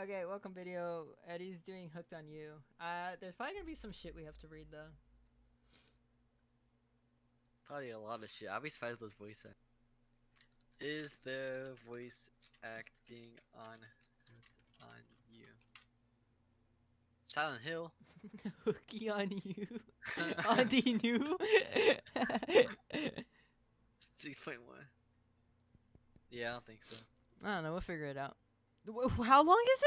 Okay, welcome video. Eddie's doing Hooked on You. There's probably gonna be some shit we have to read though. Probably a lot of shit. I always find those voice act. Is there voice acting on you? Silent Hill. Hooky on you. On the new. 6.1. Yeah, I don't think so. I don't know. We'll figure it out. How long is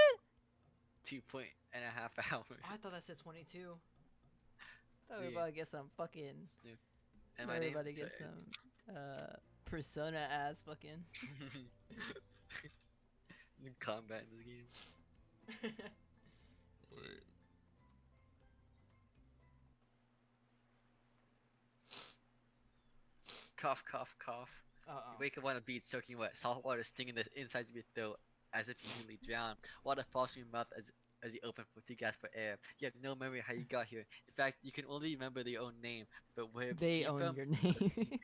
it? 2.5 hours. Oh, I thought that said 22. Thought we were Yeah. about to get some fucking. Yeah. And my name Everybody is get some persona ass fucking. the combat in this game. Cough, cough, cough. Uh-oh. You wake up on a beach soaking wet, salt water stinging the inside of your throat as if you nearly drown. Water falls from your mouth as you open to gasp for air. You have no memory how you got here. In fact, you can only remember your own name, but where it They came own from, your not a, name. sing-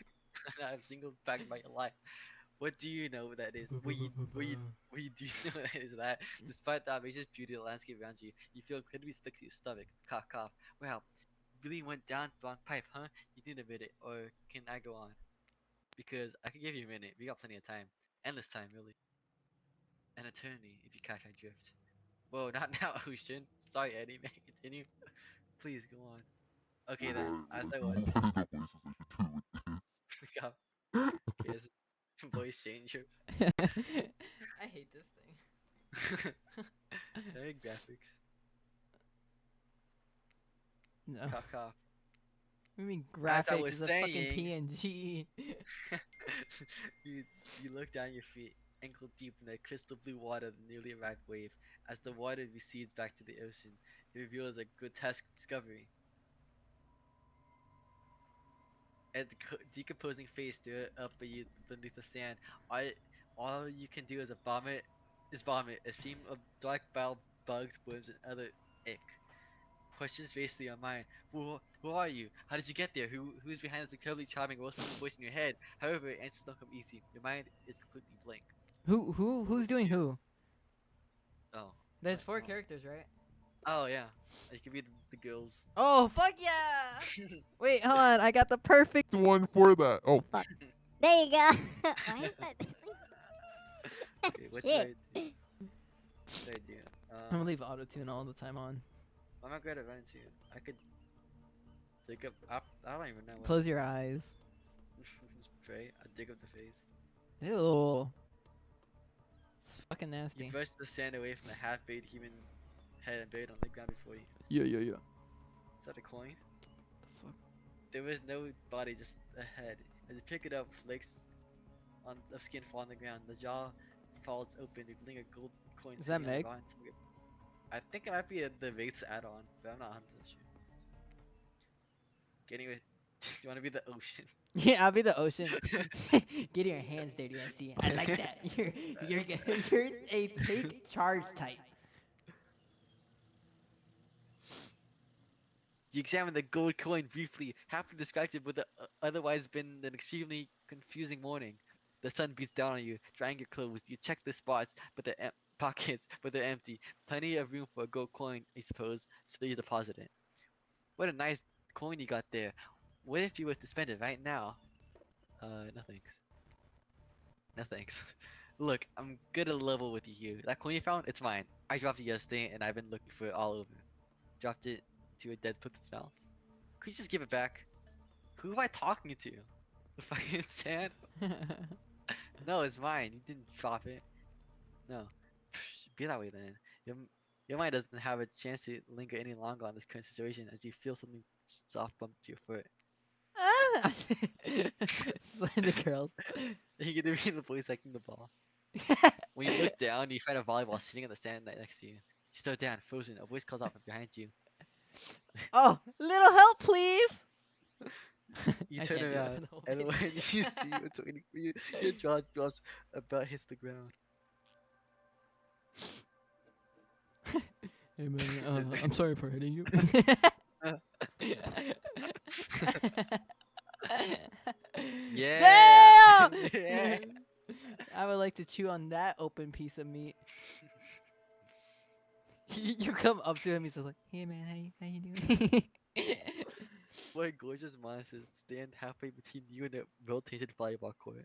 not a single fact about your life. What do you know what that is? What you do know that is that, despite the outrageous beauty of the landscape around you, you feel incredibly sick to your stomach. Cough, cough. Wow, really went down the wrong pipe, huh? You need a minute, or can I go on? Because I can give you a minute. We got plenty of time. Endless time, really. An eternity, if you catch my drift. Whoa, not now, Ocean. Sorry, Eddie. May I continue? Please go on. Okay then. As I was. God, yes. Voice changer. I hate this thing. Hey, graphics. No. Cough, cough. I mean As I graphics was is a fucking saying, PNG. you you look down your feet, ankle deep in the crystal blue water of the newly arrived wave. As the water recedes back to the ocean, it reveals a grotesque discovery. A decomposing face stir up beneath the sand. All, all you can do is vomit a stream of dark bile bugs, worms, and other ick. Questions race through your mind. Who are you? How did you get there? Who's behind this incredibly charming, well-spoken voice in your head? However, answers don't come easy. Your mind is completely blank. Who's Who doing you? who? Oh, There's what? 4 characters, right? Oh yeah, it could be the girls. Oh fuck yeah! Wait, hold on. I got the perfect one for that. Oh fuck. There you go. Why is that? Okay, what should Shit. I do? What should I do? I'm gonna leave auto tune all the time on. I'm not good at running to. I could dig up. I don't even know what. Close your eyes. Spray. I dig up the face. Ew. It's fucking You nasty. brush the sand away from the half-baked human head and buried on the ground before you. Yeah. Is that a coin? The fuck? There was no body, just a head. As you pick it up, flakes of skin fall on the ground. The jaw falls open, revealing a gold coin Is that sitting on the Meg? rotten target. I think it might be the Wraiths add-on, but I'm not 100% sure. Anyway, do you want to be the ocean? Yeah, I'll be the ocean. Get your hands dirty, I see. I like that. You're a take charge type. You examine the gold coin briefly, happily distracted with the otherwise been an extremely confusing morning. The sun beats down on you, drying your clothes. You check the spots, but the pockets, but they're empty. Plenty of room for a gold coin, I suppose, so you deposit it. What a nice coin you got there. What if you were to spend it right now? No thanks. No thanks. Look, I'm good at level with you here. That coin you found, it's mine. I dropped it yesterday, and I've been looking for it all over. Dropped it to a dead puppet's mouth. Could you just give it back? Who am I talking to? The fucking sand? No, it's mine. You didn't drop it. No. Be that way then. Your, your mind doesn't have a chance to linger any longer on this current situation as you feel something soft bump to your foot. Slay the girls. You get to be the voice acting the ball. When you look down, you find a volleyball sitting on the stand right next to you. You stare down, frozen. A voice calls out from behind you. Oh, little help, please. You I turn can't do that for around, the whole and video. when you see what's waiting for you, your jaw drops, about hits the ground. Hey man, I'm sorry for hitting you. Yeah! Damn! Yeah! I would like to chew on that open piece of meat. You come up to him, he's just like, "Hey man, how you doing?" What gorgeous monsters stand halfway between you and a well-tainted volleyball court.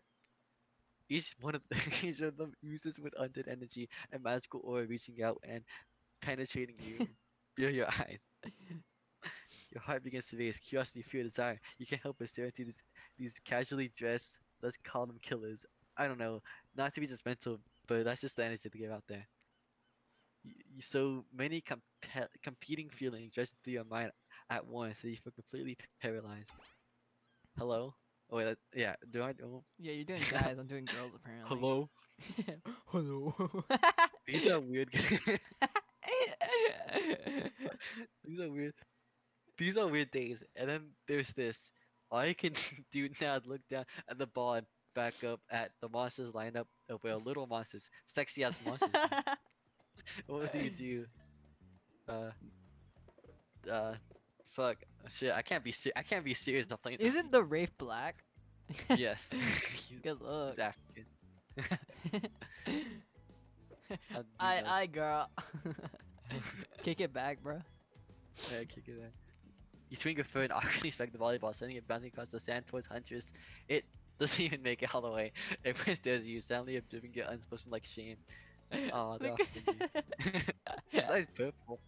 Each one of each of them oozes with undead energy and magical aura reaching out and penetrating you via your eyes. Your heart begins to race, curiosity, fear, desire. You can't help but stare into these casually dressed, let's call them killers. I don't know, not to be judgmental, but that's just the energy they give out there. So many competing feelings rush through your mind at once that you feel completely paralyzed. Hello? Oh wait, yeah. Do I? Oh, Yeah, you're doing guys. I'm doing girls apparently. hello. Hello. These are weird. These are weird. These are weird days. And then there's this. All you can do now is look down at the ball and back up at the monsters lineup of well, little monsters, sexy ass monsters. What do you do? Uh, fuck. Shit, I can't be serious. I'm playing. Isn't the Wraith black? Yes. Good look. He's African. I'll do that. I girl. Kick it back, bro. Yeah, kick it in. You swing your foot and awkwardly strike the volleyball, sending it bouncing across the sand towards Huntress. It doesn't even make it all the way. It stares at you, suddenly observing your unsportsmanlike shame. Oh, they're Look at- This guy's purple.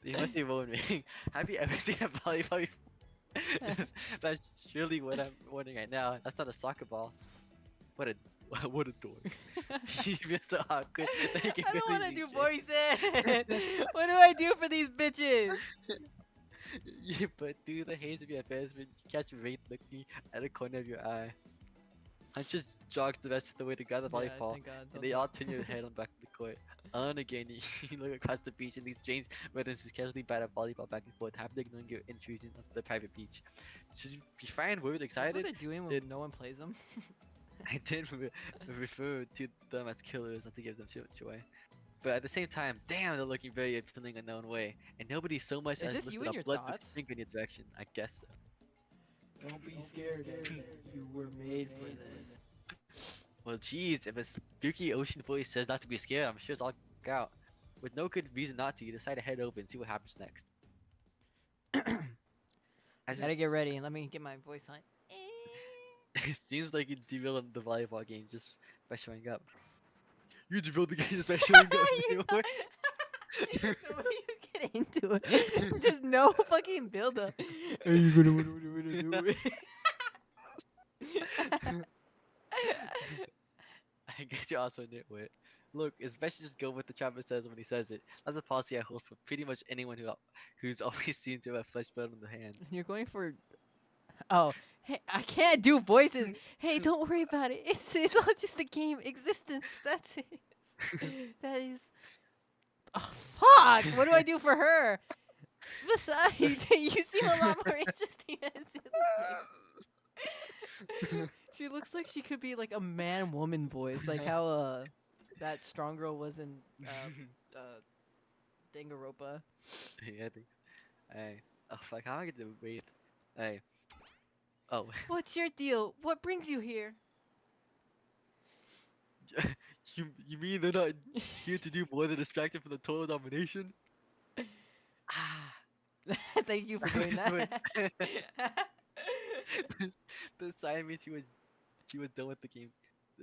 You must be wondering, have you ever seen a volleyball before? That's surely what I'm wondering right now. That's not a soccer ball. What a what a dork. You feel so awkward. that you can I don't barely want to do shit. voices. What do I do for these bitches? You put through the haze of your embarrassment, you catch Wraith looking at the corner of your eye. Hunt just jogs the rest of the way to grab the Yeah, volleyball, thank God, and don't they talk. all turn your head on back to the court. On again, you look across the beach, and these strange residents just casually bat a volleyball back and forth, happily ignoring your intrusion onto the private beach. Just be fine, worried, Is this what excited. they're doing when Did- no one plays them? I did refer to them as killers, not to give them too much away. But at the same time, damn, they're looking very appealing unknown way, and nobody so much Is as this you lifted and a your bloodless thoughts? finger in your direction. I guess so. Don't be scared, you were made for this. Well, geez, if a spooky ocean voice says not to be scared, I'm sure it's all out. With no good reason not to, you decide to head over and see what happens next. As Gotta get it's- ready. Let me get my voice on. It seems like you derailed the volleyball game just by showing up. You derailed the game just by showing up. You know- the way you get into it, just no fucking build up. Are you gonna do it? I guess you're also a nitwit. Look, it's best to just go with the Travis says when he says it. That's a policy I hold for pretty much anyone who's always seen to have flesh blood on their hands. You're going for. Oh, hey, I can't do voices. Hey, don't worry about it. It's all just a game. Existence. That's it. That is. Oh fuck! What do I do for her? Besides, you seem a lot more interesting than Silly. She looks like she could be like a man-woman voice, like how that strong girl was in Danganronpa. Yeah, I think. Hey, oh fuck, how do I get to wait? Hey, oh, What's your deal? What brings you here? you mean they're not here to do more than distract them from the total domination? Ah. Thank you for doing that. The sign means she was done with the game.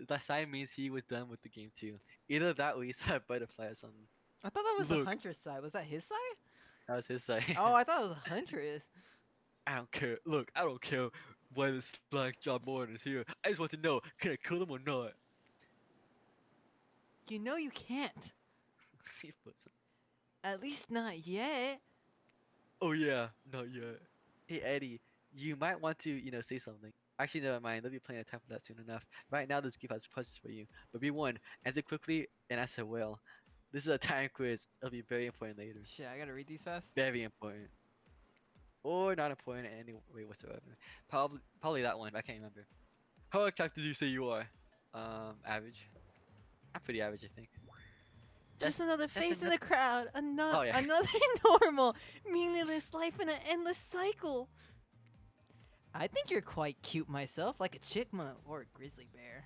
That sign means he was done with the game too. Either that or he saw a butterfly or something. I thought that was the Look. Huntress side. Was that his side? That was his sign. Oh, I thought it was a Huntress. I don't care. Look, I don't care why this Black John Morton is here. I just want to know, can I kill him or not? You know you can't. He puts it- At least not yet. Oh yeah, not yet. Hey Eddie, you might want to, say something. Actually, never mind. They'll be playing a time for that soon enough. Right now, this group has questions for you. But be warned, answer quickly and answer well. This is a time quiz. It'll be very important later. Shit, I gotta read these fast. Very important. Or not important in any way whatsoever. Probably that one, but I can't remember. How attractive do you say you are? Average. I'm pretty average, I think. Just another just face in another- the crowd. Oh, yeah. Another normal, meaningless life in an endless cycle. I think you're quite cute myself, like a chipmunk or a grizzly bear.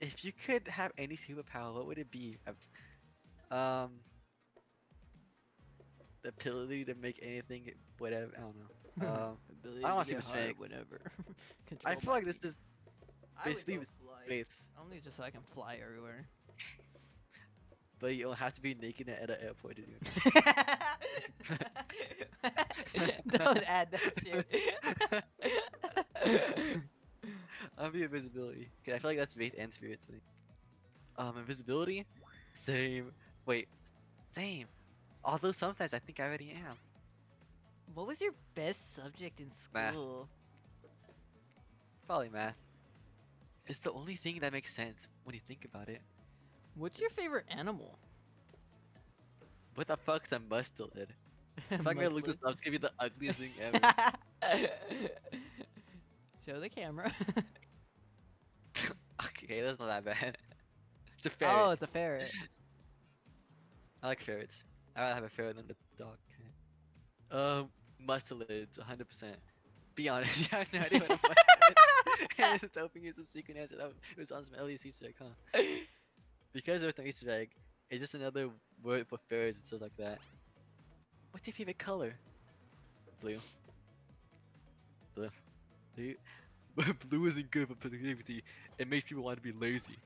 If you could have any superpower, what would it be? Um, the ability to make anything, whatever. I don't know. Ability I don't to want to get super high strength. whenever. I Control feel my like this beats. is I would basically go with flight. faiths, Only just so I can fly everywhere. but you'll have to be naked at an airport to do Don't add that shit. it. I'll be invisibility. 'Cause I feel like that's faith and spirit. So. Invisibility, same. Wait, same. Although sometimes I think I already am. What was your best subject in Math. school? Probably math. It's the only thing that makes sense when you think about it. What's your favorite animal? What the fuck's a mustelid? If I'm gonna look this Muslim. up, it's gonna be the ugliest thing ever. Show the camera. Okay, that's not that bad. It's a ferret. Oh, it's a ferret. I like ferrets. I'd rather have a ferret than a dog. Mustelids, 100%. Be honest, you have no idea what a mustard is. I was just hoping it's some secret answer. It was on some Elias Easter egg, huh? Because there's no Easter egg, it's just another word for ferrets and stuff like that. What's your favorite color? Blue. Blue. Blue. Blue isn't good for productivity. It makes people want to be lazy.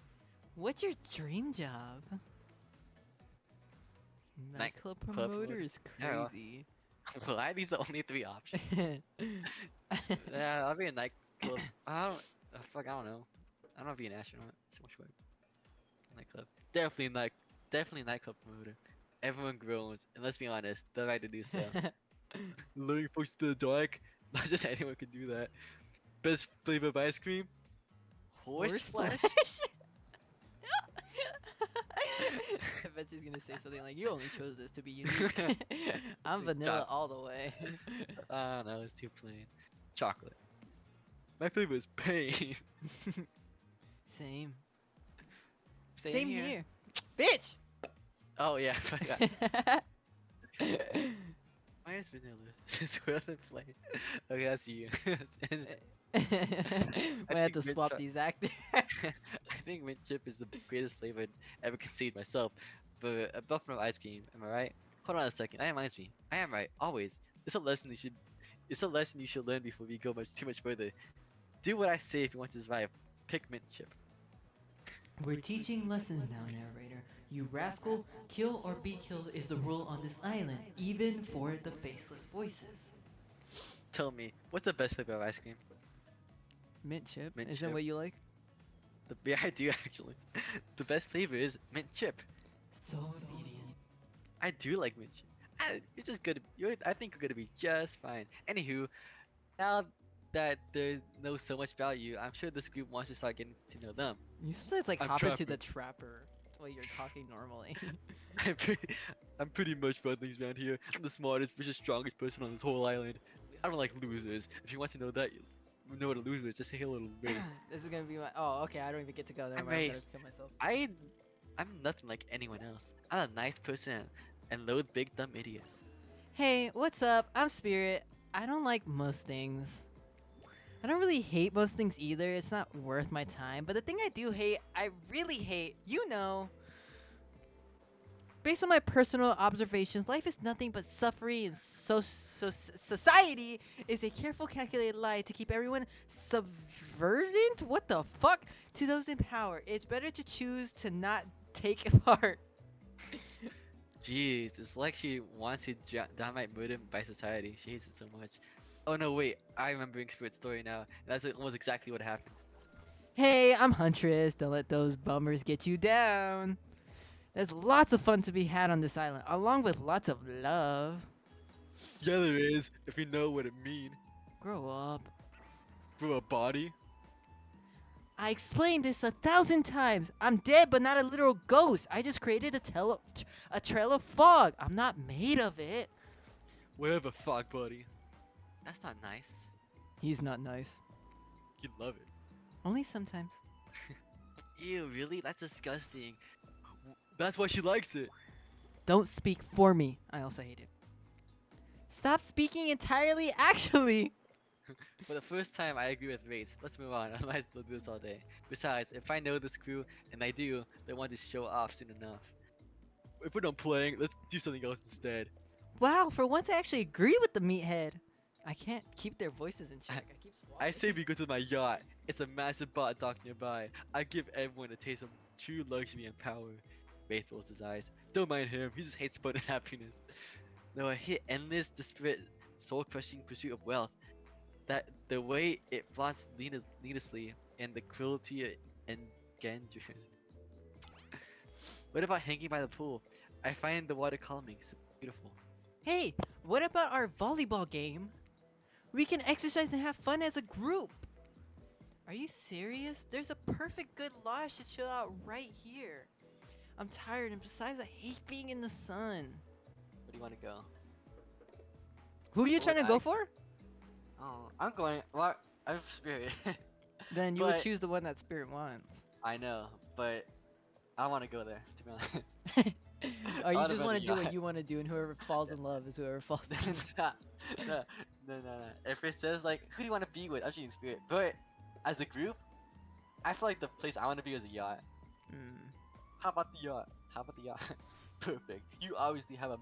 What's your dream job? Nightclub club promoter promoter. is Yeah, well. crazy. Why are these the only 3 options? Yeah, I'll be a nightclub. I don't. Fuck, I don't know. I don't want to be an astronaut. So much work. Nightclub. Definitely nightclub promoter. Everyone groans, and let's be honest, they're right to do so. Luring folks to the dark. Not just anyone can do that. Best flavor of ice cream. Horse flesh. I bet she's gonna say something like, "You only chose this to be unique." I'm Like vanilla chocolate. all the way. No, it's too plain. Chocolate. My flavor is pain. Same. Same, Same here. Bitch. Oh yeah, I forgot. Mine is vanilla. It's wasn't plain. Okay, that's you. We had think to mint swap cho- these actors. I think mint chip is the greatest flavor I'd ever conceived myself. But above from ice cream, am I right? Hold on a second. That reminds me. I am right. Always. It's a lesson you should. It's a lesson you should learn before we go too much further. Do what I say if you want to survive. Pick mint chip. We're teaching lessons now, narrator. You rascal, kill or be killed is the rule on this island, even for the faceless voices. Tell me, what's the best flavor of ice cream? Mint chip, Mint isn't chip. what you like? Yeah, I do actually. The best flavor is mint chip. So obedient. I do like mint chip. You're just good. I think you're gonna be just fine. Anywho, now that they know so much about you, I'm sure this group wants to start getting to know them. You sometimes like I'm hop into Trapper. the trapper while you're talking normally. I'm pretty much fun things around here. I'm the smartest, richest, strongest person on this whole island. I don't like losers. If you want to know that, you know what a loser is. Just say hello to Ray. This is gonna be my. Oh, okay. I don't even get to go there. I'm I'm gonna Ray. kill myself. I'm nothing like anyone else. I'm a nice person and loathe big dumb idiots. Hey, what's up? I'm Spirit. I don't like most things. I don't really hate most things either. It's not worth my time. But the thing I do hate, I really hate, you know. Based on my personal observations, life is nothing but suffering, and society is a careful, calculated lie to keep everyone subvertent. What the fuck? To those in power, it's better to choose to not take part. Jeez, it's like she wants to downright murdered by society. She hates it so much. Oh no, wait, I remember Spirit's story now. That's almost exactly what happened. Hey, I'm Huntress. Don't let those bummers get you down. There's lots of fun to be had on this island, along with lots of love. Yeah, there is, if you know what it means. Grow up. For a body. I explained this 1,000 times. I'm dead, but not a literal ghost. I just created a trail of fog. I'm not made of it. Whatever, fog buddy. That's not nice. He's not nice. You'd love it. Only sometimes. Ew, really? That's disgusting. That's why she likes it. Don't speak for me. I also hate it. Stop speaking entirely, actually. For the first time, I agree with rates. Let's move on. Otherwise, they'll do this all day. Besides, if I know this crew, and I do, they want to show off soon enough. If we're done playing, let's do something else instead. Wow, for once I actually agree with the meathead. I can't keep their voices in check. I keep I swapping. say we go to my yacht. It's a massive bot dock nearby. I give everyone a taste of true luxury and power. Wraith rolls his eyes. Don't mind him. He just hates fun and happiness. Though I hate endless, desperate, soul-crushing pursuit of wealth. That the way it flaunts needlessly and the cruelty it engenders. What about hanging by the pool? I find the water calming, so beautiful. Hey, what about our volleyball game? We can exercise and have fun as a group. Are you serious? There's a perfect good lodge to chill out right here. I'm tired, and besides, I hate being in the sun. Where do you want to go? Who are you What trying to would go I- for? Oh, I'm going. What? I'm spirit. Then you would But- choose the one that Spirit wants. I know, but I want to go there. To be honest. Or you I'd just rather want to do what yacht. you want to do, and whoever falls in love is whoever falls in. no. If it says like, who do you want to be with? I'm choosing spirit. But as a group, I feel like the place I want to be is a yacht. Hmm. How about the yacht? How about the yacht? Perfect. You obviously have a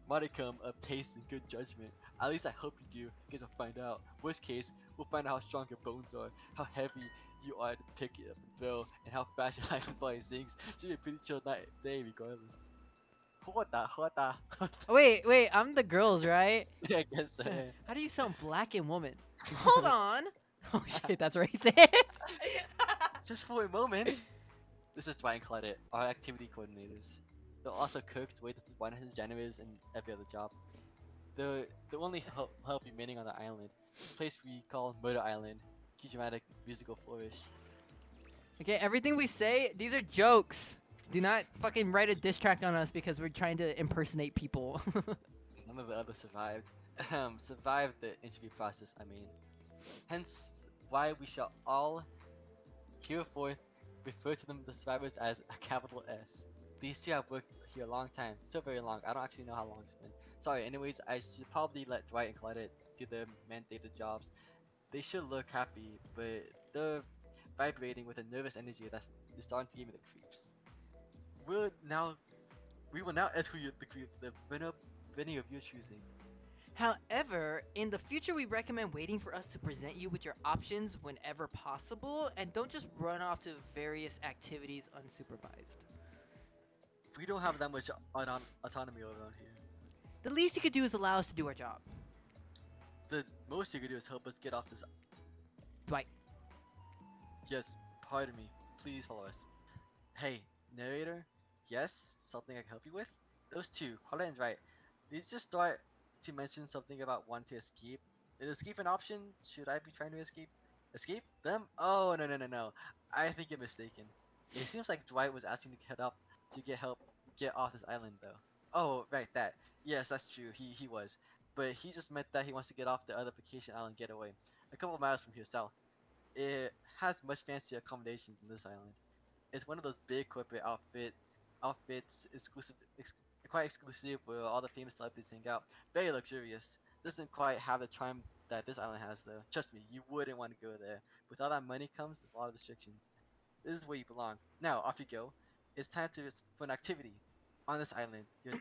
modicum of taste and good judgment. At least I hope you do. Guess we'll find out. Worst case, we'll find out how strong your bones are, how heavy you are to pick it up and throw, and how fast your license body sinks. Should be a pretty chill day regardless. Hota. Wait, I'm the girls, right? Yeah, I guess so. Yeah. How do you sound black and woman? Hold on. Oh shit, that's racist. Just for a moment. This is Dwight and Claudette, our activity coordinators. They're also cooks, waiters, bartenders, janitors, and every other job. They're the only help remaining on the island, a place we call Murder Island. Key dramatic musical flourish. Okay, everything we say, these are jokes. Do not fucking write a diss track on us because we're trying to impersonate people. None of the others survived. Survived the interview process, I mean. Hence why we shall all hereforth refer to them, the survivors, as a capital S. These two have worked here a long time, so very long. I don't actually know how long it's been. Sorry, anyways, I should probably let Dwight and Claudette do their mandated jobs. They should look happy, but they're vibrating with a nervous energy that's starting to give me the creeps. We will now escort the creep, the venue of your choosing. However, in the future, we recommend waiting for us to present you with your options whenever possible, and don't just run off to various activities unsupervised. We don't have that much autonomy around here. The least you could do is allow us to do our job. The most you can do is help us get off this. Dwight. Yes, pardon me. Please follow us. Hey, narrator. Yes, something I can help you with? Those two, Holland and Dwight. Did you just start to mention something about wanting to escape? Is escape an option? Should I be trying to escape? Escape them? Oh, no. I think you're mistaken. It seems like Dwight was asking to get help get off this island though. Oh, right, that. Yes, that's true. He was. But he just meant that he wants to get off the other vacation island getaway. A couple of miles from here south. It has much fancier accommodations than this island. It's one of those big corporate outfits quite exclusive where all the famous celebrities hang out. Very luxurious. Doesn't quite have the charm that this island has though. Trust me, you wouldn't want to go there. With all that money comes there's a lot of restrictions. This is where you belong. Now off you go. It's time for an activity on this island. Your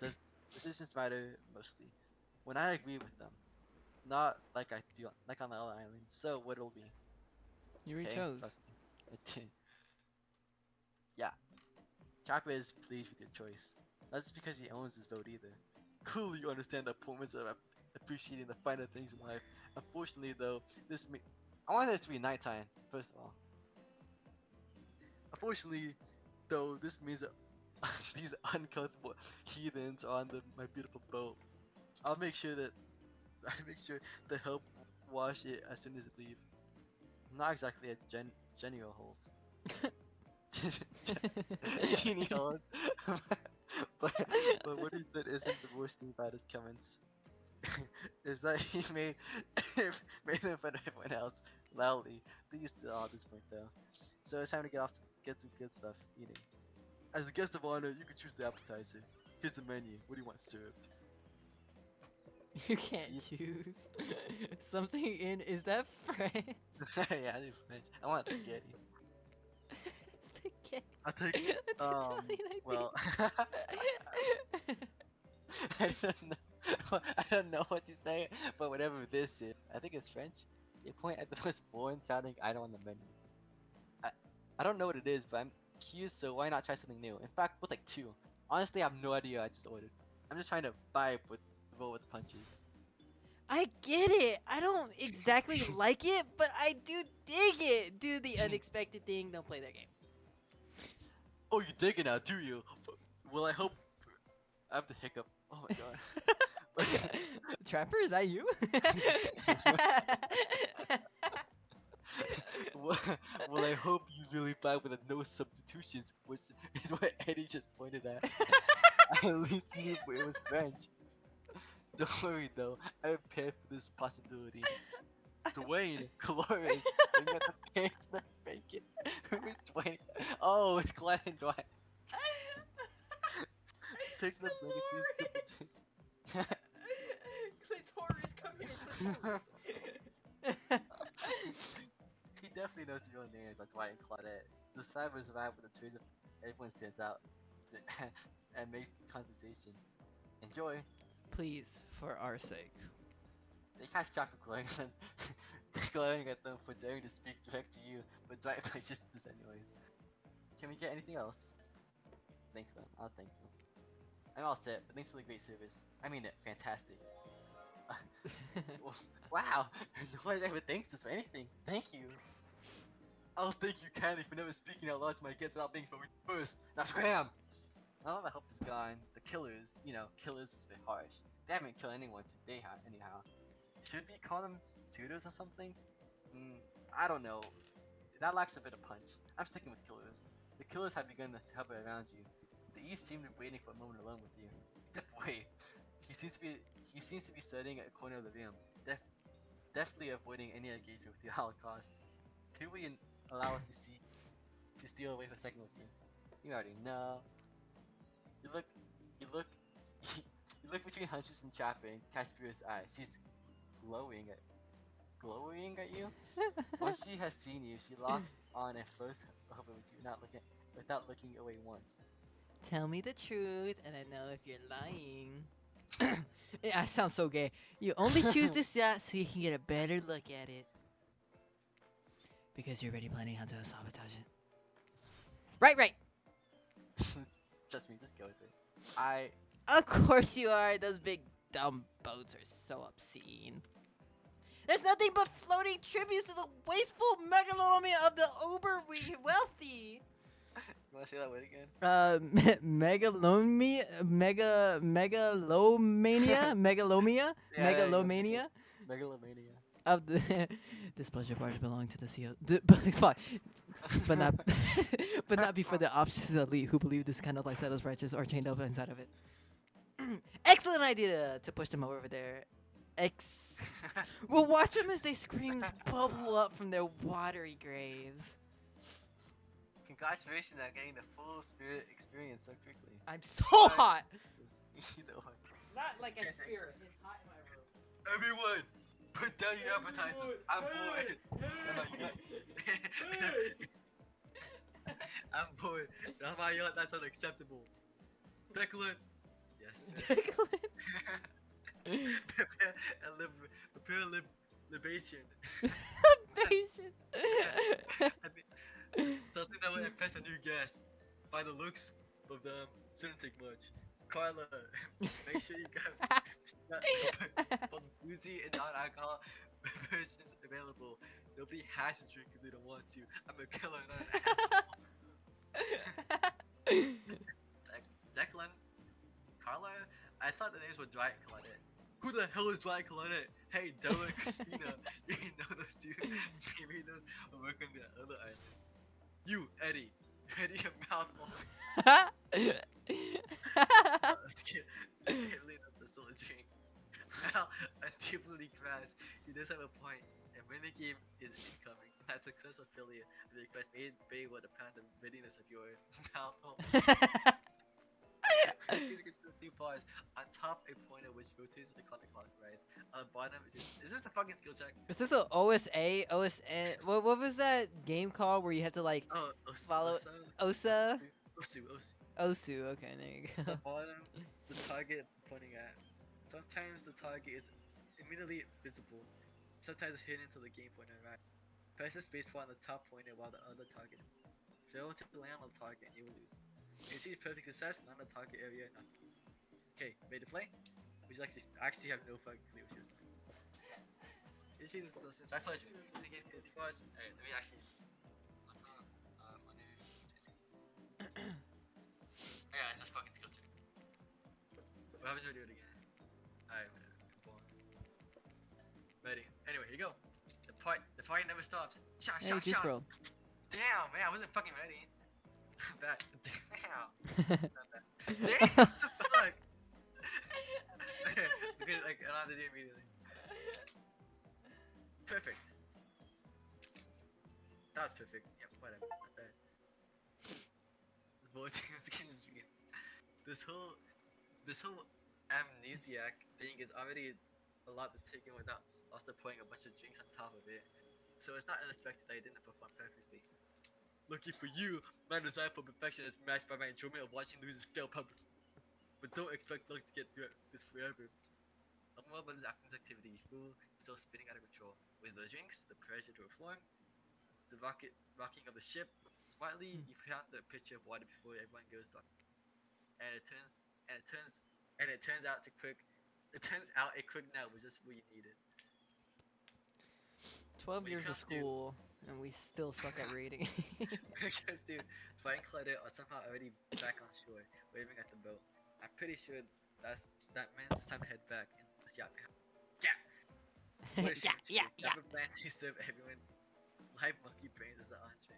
decisions matter mostly. When I agree with them, not like I do like on the other island. So what it'll be? You already Okay, chose. fuck me. I did. Yeah. Kappa is pleased with your choice. Not just because he owns his vote either. Clearly you understand the importance of appreciating the finer things in life. Unfortunately though, I wanted it to be nighttime, first of all. Unfortunately though, this means that these uncomfortable heathens are on my beautiful boat. I'll make sure to help wash it as soon as it leave. I'm not exactly a genial host. Genie host. but what he said isn't the worst thing about his comments. Is that he made them fun of everyone else loudly. They used to all at this point though. So it's time to get some good stuff eating. As a guest of honor, you can choose the appetizer. Here's the menu. What do you want served? You can't choose. Something in is that French? Yeah, I do French. I want spaghetti. Spaghetti. I'll take That's Italian, I well think. I don't know I don't know what to say, but whatever this is, I think it's French. You point at the most boring sounding item on the menu. I, I don't know what it is, but I'm curious, so why not try something new? In fact, with like two. Honestly, I have no idea. I just ordered. I'm just trying to vibe with roll with the punches. I get it. I don't exactly like it, but I do dig it. Do the unexpected thing. Don't play that game. Oh, you dig it now, do you? Well, I hope. I have the hiccup. Oh my god. Trapper, is that you? well, well, I hope you really vibe with the no substitutions, which is what Eddie just pointed at. At least you knew it was French. Don't worry though, I prepared for this possibility. Dwayne, Colores, bring out the pigs, the bacon. Who's Dwayne? Oh, it's Glenn and Dwight. Pigs and the bacon, these simpletons. Clitoris, come here, clitoris. He definitely knows the real names like Dwight and Claudette. The survivors arrive with a choice of everyone stands out and makes conversation. Enjoy. Please, for our sake. They catch Jack glaring at them, glaring at them for daring to speak direct to you, but Dwight pushes this anyways. Can we get anything else? Thank them. I'll thank them. I'm all set, but thanks for the great service. I mean it, fantastic. Wow, no one ever thanks us for anything. Thank you. I'll thank you kindly for never speaking out loud to my kids without being spoken first. Now scram! Now that I hope is gone, the killers, killers is a bit harsh. They haven't killed anyone today, anyhow. Should we call them suitors or something? I don't know. That lacks a bit of punch. I'm sticking with killers. The killers have begun to hover around you. The East seemed to be waiting for a moment alone with you. Step away. He seems to be studying at a corner of the room, definitely avoiding any engagement with you at all cost. Could we allow us to steal away for a second with you? You already know. You look, you look between Huntress and Chopper and catch Spear's eye. She's glowing at you. Once she has seen you, she locks on and floats over with you, without looking away once. Tell me the truth, and I know if you're lying. I sound so gay. You only choose this yacht so you can get a better look at it. Because you're already planning how to sabotage it. Right. Trust me, just go with it. Of course you are. Those big dumb boats are so obscene. There's nothing but floating tributes to the wasteful megalomania of the uber wealthy. You wanna say that word again? Megalomania Yeah, megalomania of the this pleasure barge belong to the CEO. Fuck. But not but not before the obstinate elite who believe this kind of lifestyle is righteous or chained up inside of it. Excellent idea to push them over there. We'll watch them as they screams bubble up from their watery graves. Congratulations on getting the full spirit experience so quickly. I'm so hot. Either one. Not like a Yes, spirit. yes. It's hot in my room. Everyone, put down your appetizers. I'm bored. I'm bored. Oh my god, that's unacceptable. Declan. Yes. Declan. prepare libation. Patient. Something that will impress a new guest. By the looks of them, shouldn't take much. Carla, make sure you got both boozy and non-alcohol versions available. Nobody has to drink if they don't want to. I'm a killer, not an asshole. Declan, Carla, I thought the names were Dwight and Claudette. Who the hell is Dwight and Claudette? Hey, Della and Christina, you know those two. Maybe those will work on the other island. You, Eddie, ready your mouth off. Let's get lead up the solid drink. Well, a deeply grass, he does have a point. And when the game is incoming, that successful affiliate of the request may want to pound the readiness of your mouth hole. You can still do bars. On top, a pointer which rotates the counterclockwise. On the bottom, is this a fucking skill check? Is this a OSA? OSN? What was that game called where you have to like Oh, follow OSA? Osu. Osu. Okay, there you The go. bottom, the target pointing at. Sometimes the target is immediately visible. Sometimes it's hidden until the game pointer arrives. Press the spacebar on the top pointer while the other target. Fail to land on the target and you will lose. Achieve perfect success, not the target area. Not. Okay, ready to play? We should actually have no fucking clue what she was doing. Achieve this closest. My pleasure. Indicate it's yours. Alright, let me actually. Yeah, it's just fucking skill check. What happens if we do it again? Alright, whatever. Come on. Ready. Anyway, here you go. The fight never stops. Shot, Hey, shot, Juice shot. WRLD. Damn, man, I wasn't fucking ready. Bad. Damn. Damn, what the fuck? Okay, like, I don't have to do it immediately. Perfect. That was perfect. Yep, whatever. Not bad. This bullet just begin. This whole amnesiac thing is already a lot to take in without also pouring a bunch of drinks on top of it. So it's not unexpected that I didn't perform perfectly. Lucky for you, my desire for perfection is matched by my enjoyment of watching losers fail publicly. But don't expect luck to get through this forever. I'm all about this afternoon's activity, you fool. Still spinning out of control. With those drinks, the pressure to reform, the rocking of the ship. Smartly, you put out the pitcher of water before everyone goes dark. And it turns out a quick nap was just what you needed. 12 What you years of have to do- school, and we still suck at reading. Because dude, Flying Claudette are somehow already back on shore, waving at the boat. I'm pretty sure that means it's time to head back in this yacht. Yeah. What a shame too. Never plan to serve everyone live monkey brains as the entree.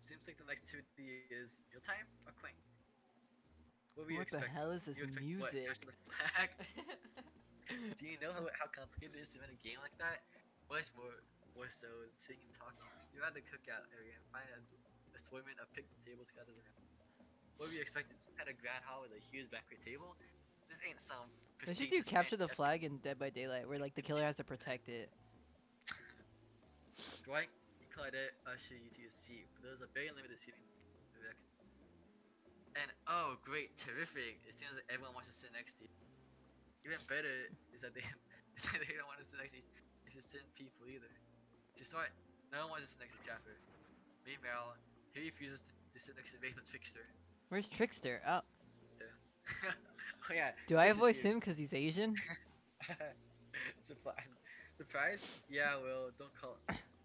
Seems like the next activity is mealtime or quaint. What were you What the expecting? hell is this You expect what? music? Capture the flag? Do you know how complicated it is to run a game like that? Much more so than sitting and talking. You're at the cookout area and find an assortment of picnic tables gathered around. What were you expecting? Some kind of grand hall with a huge banquet table? This ain't some They should do prestigious capture the fancy flag in Dead by Daylight, where like the killer has to protect it. Dwight and Claudette usher you to your seat, but there's a very limited seating. And oh, great, terrific! It seems like everyone wants to sit next to you. Even better is that they they don't want to sit next to you. It's just sitting people either. Just what? No one wants to sit next to Jaffer. Meanwhile, he refuses to sit next to Vathus Trickster. Where's Trickster? Oh, Oh yeah. do I Trickster's voice here. him because he's Asian? Surprise? Yeah, well,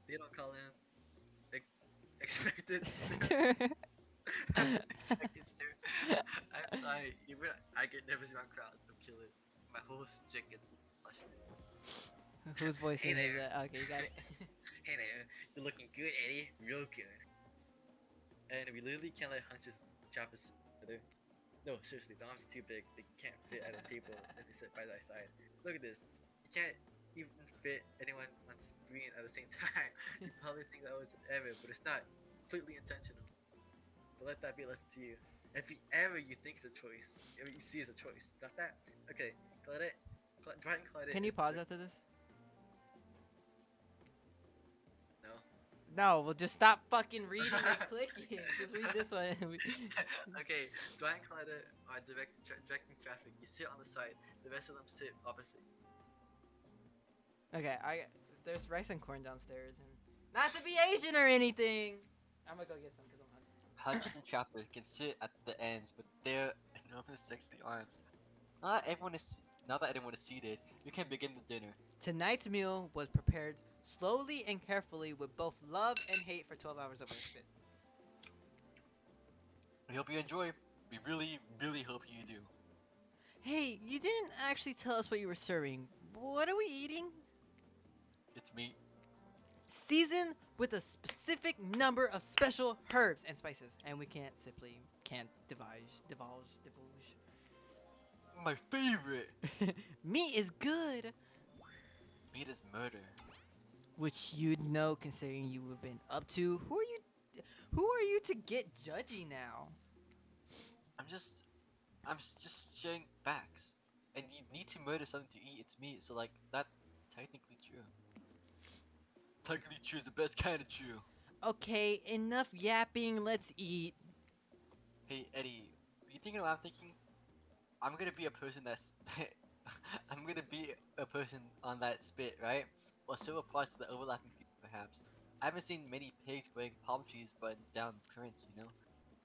they don't call him expected expected Stu. I'm sorry, even I get nervous around crowds of killers. My whole stick gets flushed. Who's voicing Hey him? there. Okay, you got it. Hey there, you're looking good, Eddie. Real good. And we literally can't let hunches chop us together. No, seriously, the arms are too big. They can't fit at a table and they sit by side. Look at this. You can't even fit anyone on screen at the same time. You probably think that was ever, but it's not. Completely intentional. But let that be a lesson to you. If you think it's a choice, if you see it's a choice. Got that? Okay, Claudette. Dwight and Claudette. Can you is pause the- after this? No. No, well just stop fucking reading and clicking. Just read this one. Okay, Dwight and Claudette are directing traffic. You sit on the side. The rest of them sit opposite. Okay, there's rice and corn downstairs, and not to be Asian or anything. I'm gonna go get some because I'm hungry. Hunches and choppers can sit at the ends, but they're enormous 60 arms. Not that everyone is seated. You can begin the dinner. Tonight's meal was prepared slowly and carefully with both love and hate for 12 hours of respite. We hope you enjoy. We really, really hope you do. Hey, you didn't actually tell us what you were serving. What are we eating? It's me. Seasoned with a specific number of special herbs and spices, and we can't divulge. My favorite. Meat is good, Meat is murder. which you'd know considering you have been up to. Who are you to get judgy now? I'm just sharing facts. And you need to murder something to eat its meat, so like that's technically true. Technically true is the best kind of true. Okay, enough yapping. Let's eat. Hey Eddie, you thinking what I'm thinking? I'm gonna be a person that's I'm gonna be a person on that spit, right? Well, so applies to the overlapping people, perhaps. I haven't seen many pigs wearing palm trees button down prints, you know?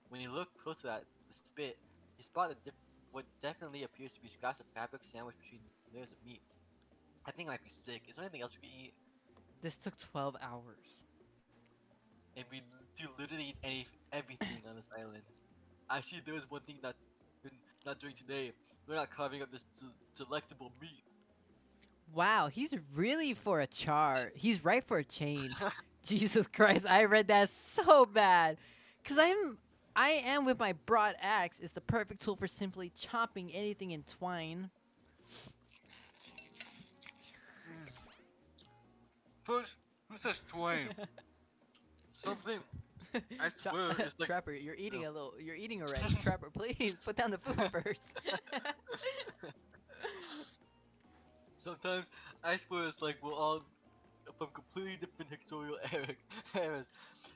When you look close to that, the spit, you spot what definitely appears to be scraps of fabric sandwiched between layers of meat. I think it might be sick. Is there anything else we can eat? This took 12 hours. And we do literally eat everything on this island. Actually, there was one thing that we're not doing today. We're not carving up this delectable meat. Wow, he's really for a char. He's right for a change. Jesus Christ, I read that so bad. Cause I am with my broad axe is the perfect tool for simply chopping anything in twine. First, who says twine? Something. I swear, it's like Trapper, you're eating no. a little. You're eating already. Trapper, please put down the food first. Sometimes I swear it's like we're all from completely different pictorial eras.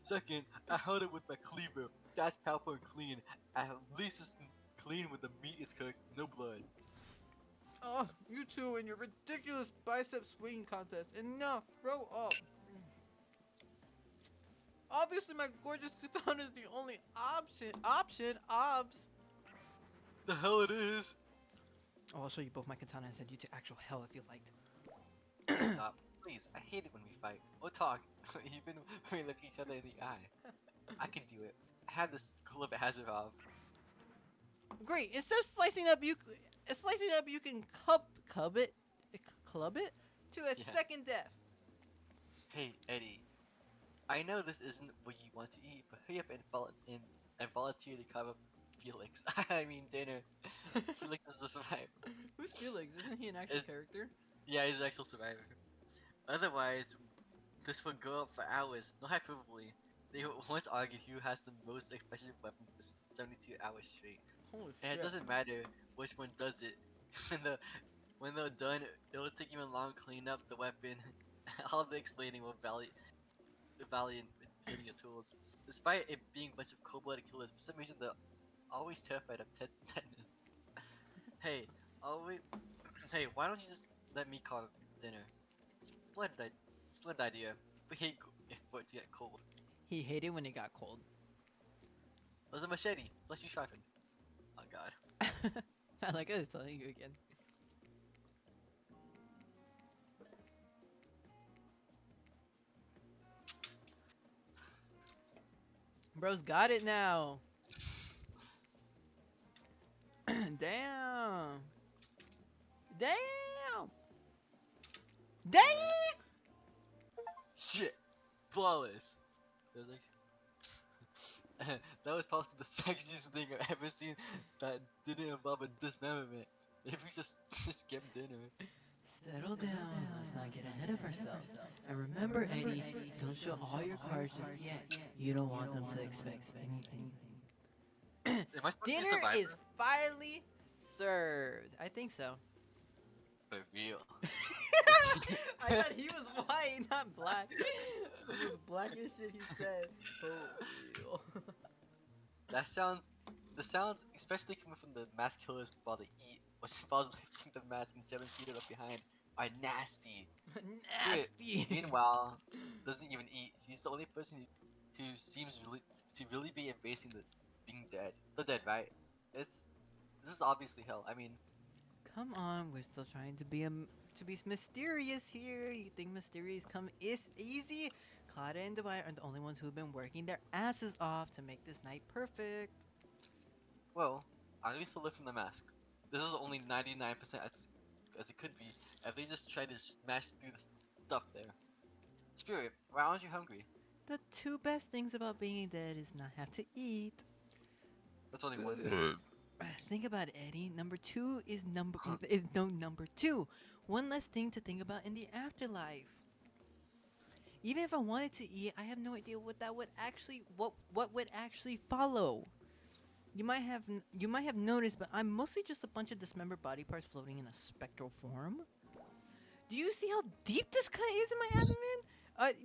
Second, I held it with my cleaver. That's powerful and clean. At least it's clean when the meat is cooked, no blood. Oh, you two and your ridiculous bicep swinging contest. Enough, grow up. Obviously, my gorgeous katana is the only option. Obs. The hell it is! Oh, I'll show you both my katana and send you to actual hell if you liked. Stop, please. I hate it when we fight or talk, even when we look each other in the eye. I can do it. I have this skill of Azarov. Great. Instead of slicing up, you can club it to a Yeah. second death. Hey, Eddie. I know this isn't what you want to eat, but hurry up and volunteer to carve up Felix. I mean dinner. Felix is a survivor. Who's Felix? Isn't he an actual Is- character? Yeah, he's an actual survivor. Otherwise, this would go up for hours. No hyperbole. They once argued who has the most expensive weapon for 72 hours straight. Holy And it doesn't matter which one does it. when they're done, it'll take even long to clean up the weapon. All the explaining will valiant cleaning your tools. Despite it being a bunch of cold-blooded killers, for some reason they're always terrified of tetanus. Hey, always. Hey, why don't you just let me carve dinner? Splendid idea. We hate if it to get cold. He hated when it got cold. There's a machete. Let's use sharpen. Oh god. I like I was telling you again. Bro's got it now. Damn. Damn. Damn. Shit. Flawless. That was actually that was possibly the sexiest thing I've ever seen that didn't involve a dismemberment. If we just skip dinner. Settle down. Let's not get ahead of ourselves. And remember, Eddie, don't show all your cards just yet. You don't want them to expect anything. Am I supposed to be Dinner survivor? is finally served. I think so. For real. I thought he was white, not black. It was black as shit he said. Oh, That sounds. The sounds, especially coming from the mask killers while they eat, which involves lifting the mask and shoving Peter up behind, are nasty. nasty. Meanwhile, doesn't even eat. She's the only person who seems to really be embracing the being dead. The dead, right? This is obviously hell. I mean, Come on, we're still trying to be mysterious here. You think mysterious come easy? Claudia and Dwight are the only ones who've been working their asses off to make this night perfect. well, at least to lift from the mask. This is only 99% as it could be. If they just try to smash through the stuff there. Spirit, why aren't you hungry? The two best things about being dead is not have to eat. That's only one. Think about it, Eddie. Number two is number two. One less thing to think about in the afterlife. Even if I wanted to eat, I have no idea what would actually follow. you might have noticed, but I'm mostly just a bunch of dismembered body parts floating in a spectral form. Do you see how deep this cut is in my abdomen?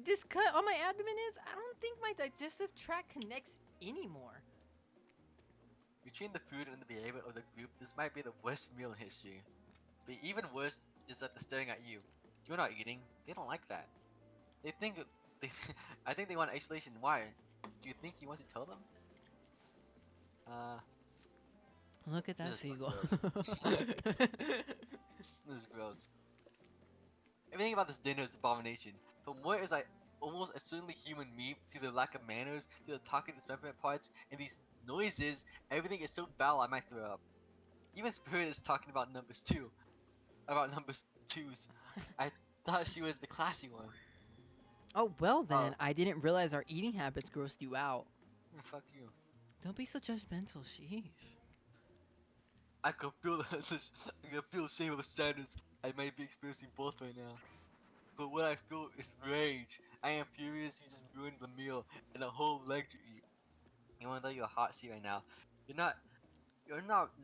This cut on my abdomen is. I don't think my digestive tract connects anymore. Between the food and the behavior of the group, this might be the worst meal in history. But even worse is that they're staring at you. You're not eating. They don't like that. They think they. I think they want isolation. Why? Do you think you want to tell them? Look at that This is seagull. This is gross. Everything about this dinner is abomination. From what is like almost a certainly human meat, to the lack of manners, to the talking dismemberment parts, and these noises, everything is so foul I might throw up. Even Spirit is talking about numbers too. About numbers twos. I thought she was the classy one. Oh well then, Oh. I didn't realize our eating habits grossed you out. Yeah, fuck you. Don't be so judgmental, sheesh. I can feel I can feel shame of sadness. I might be experiencing both right now. But what I feel is rage. I am furious you just ruined the meal and a whole leg to eat. Even though you're hot seat right now, you're not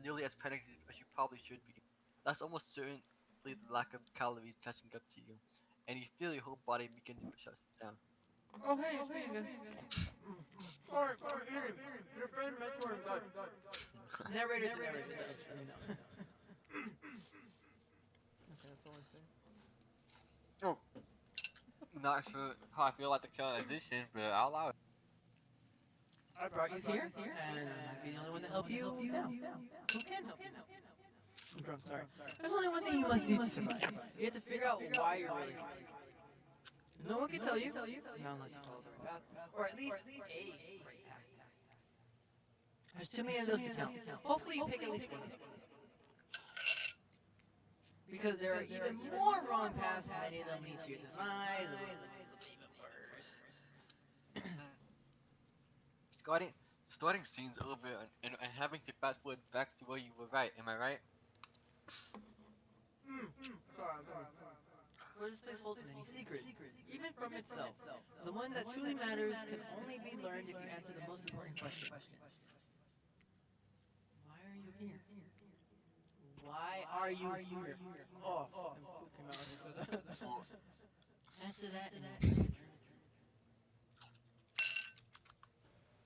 nearly as panicked as you probably should be. That's almost certainly the lack of calories catching up to you, and you feel your whole body begin to shut down. Oh hey, sorry, your friend mentor died. Narrator to narrator. Okay, that's all I say. Not sure how I feel about the colonization, but I'll allow it. I brought you here, and I might be the only one to help you now. Who can help you now? I'm drunk, sorry. There's only one thing you must do to survive. You have to figure out why you're really hungry. No one can tell you, not unless you tell us every path, or at least a great path. There's too many of those to count. Hopefully you pick at least one of them. Because there are even more wrong paths, many of them lead to your demise, and even worse. Starting scenes over and having to fast forward back to where you were right. Am I right? For this place holds many secrets, even from itself. The one that truly matters can only be learned if you answer the most important question. Why are you here? Why are you here? Oh, came out for that. Answer that and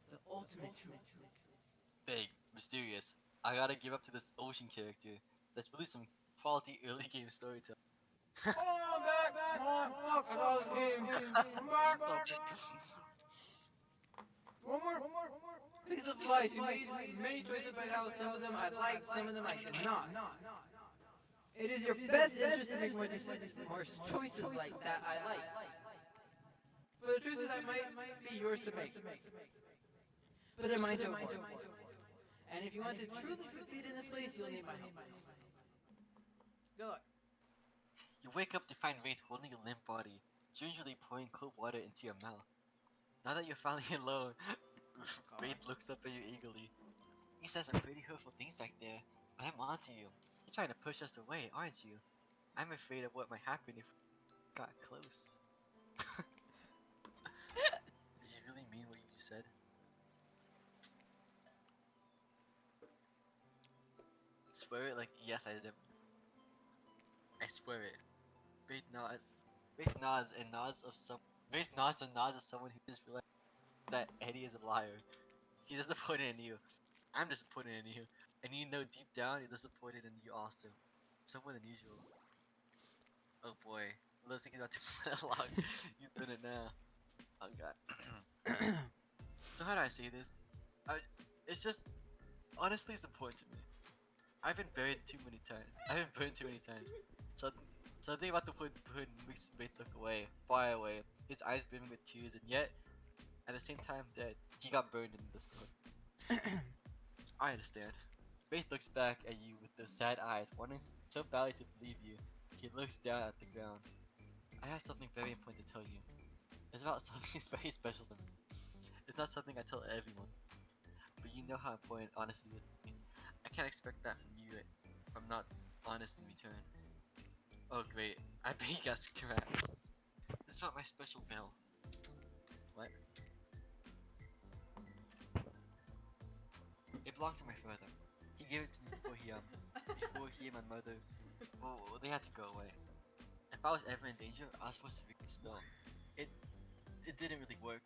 the ultimate truth. Big, mysterious. I gotta give up to this ocean character. That's really some quality early game storytelling. Oh, I'm back! Fuck, I got the game. I'm back! One more. Piece of advice. You made many choices about how some of them I liked, some of them I did not. It is your best interest to make more choices like that I like. For the choices that might be yours to make. But they're mine to avoid. And if you want to truly succeed in this place, you'll need my help. Good luck. You wake up to find Wraith holding your limp body, gingerly pouring cold water into your mouth. Now that you're finally alone, Wraith looks up at you eagerly. He says some pretty hurtful things back there, but I'm onto you. You're trying to push us away, aren't you? I'm afraid of what might happen if we got close. Did you really mean what you just said? Swear it like yes I did. I swear it. Wraith nods and nods of someone who just realized that Eddie is a liar. He is disappointed in you. I'm disappointed in you. And you know deep down you're disappointed in you also. Somewhat unusual. Oh boy. Let's think about to log. You've done it now. Oh god. So how do I say this? It's just honestly it's important to me. I've been buried too many times. I've been burned too many times. Something about the hood makes Wraith look away, far away. His eyes brimming with tears, and yet, at the same time, that he got burned in the storm. I understand. Wraith looks back at you with those sad eyes, wanting so badly to believe you. He looks down at the ground. I have something very important to tell you. It's about something very special to me. It's not something I tell everyone. But you know how important honesty is. I can't expect that from you if I'm not honest in return. Oh great, I bet you got scratched. It's about my special bell. What? It belonged to my father. He gave it to me before he and my mother, well, they had to go away. If I was ever in danger, I was supposed to read the spell. It it didn't really work,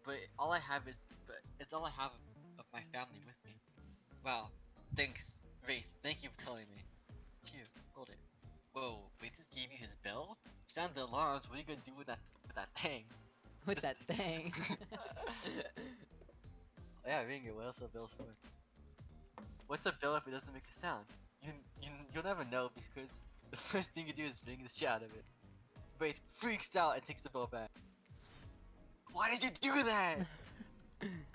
but it's all I have of my family with me. Wow, thanks, Wraith. Thank you for telling me. Here, hold it. Whoa, Wraith just gave you his bell? Sound the alarms. What are you gonna do with that thing? With Just- that thing. Yeah, ring it. What else are bells for? What's a bell if it doesn't make a sound? You'll never know because the first thing you do is ring the shit out of it. Wraith freaks out and takes the bell back. Why did you do that?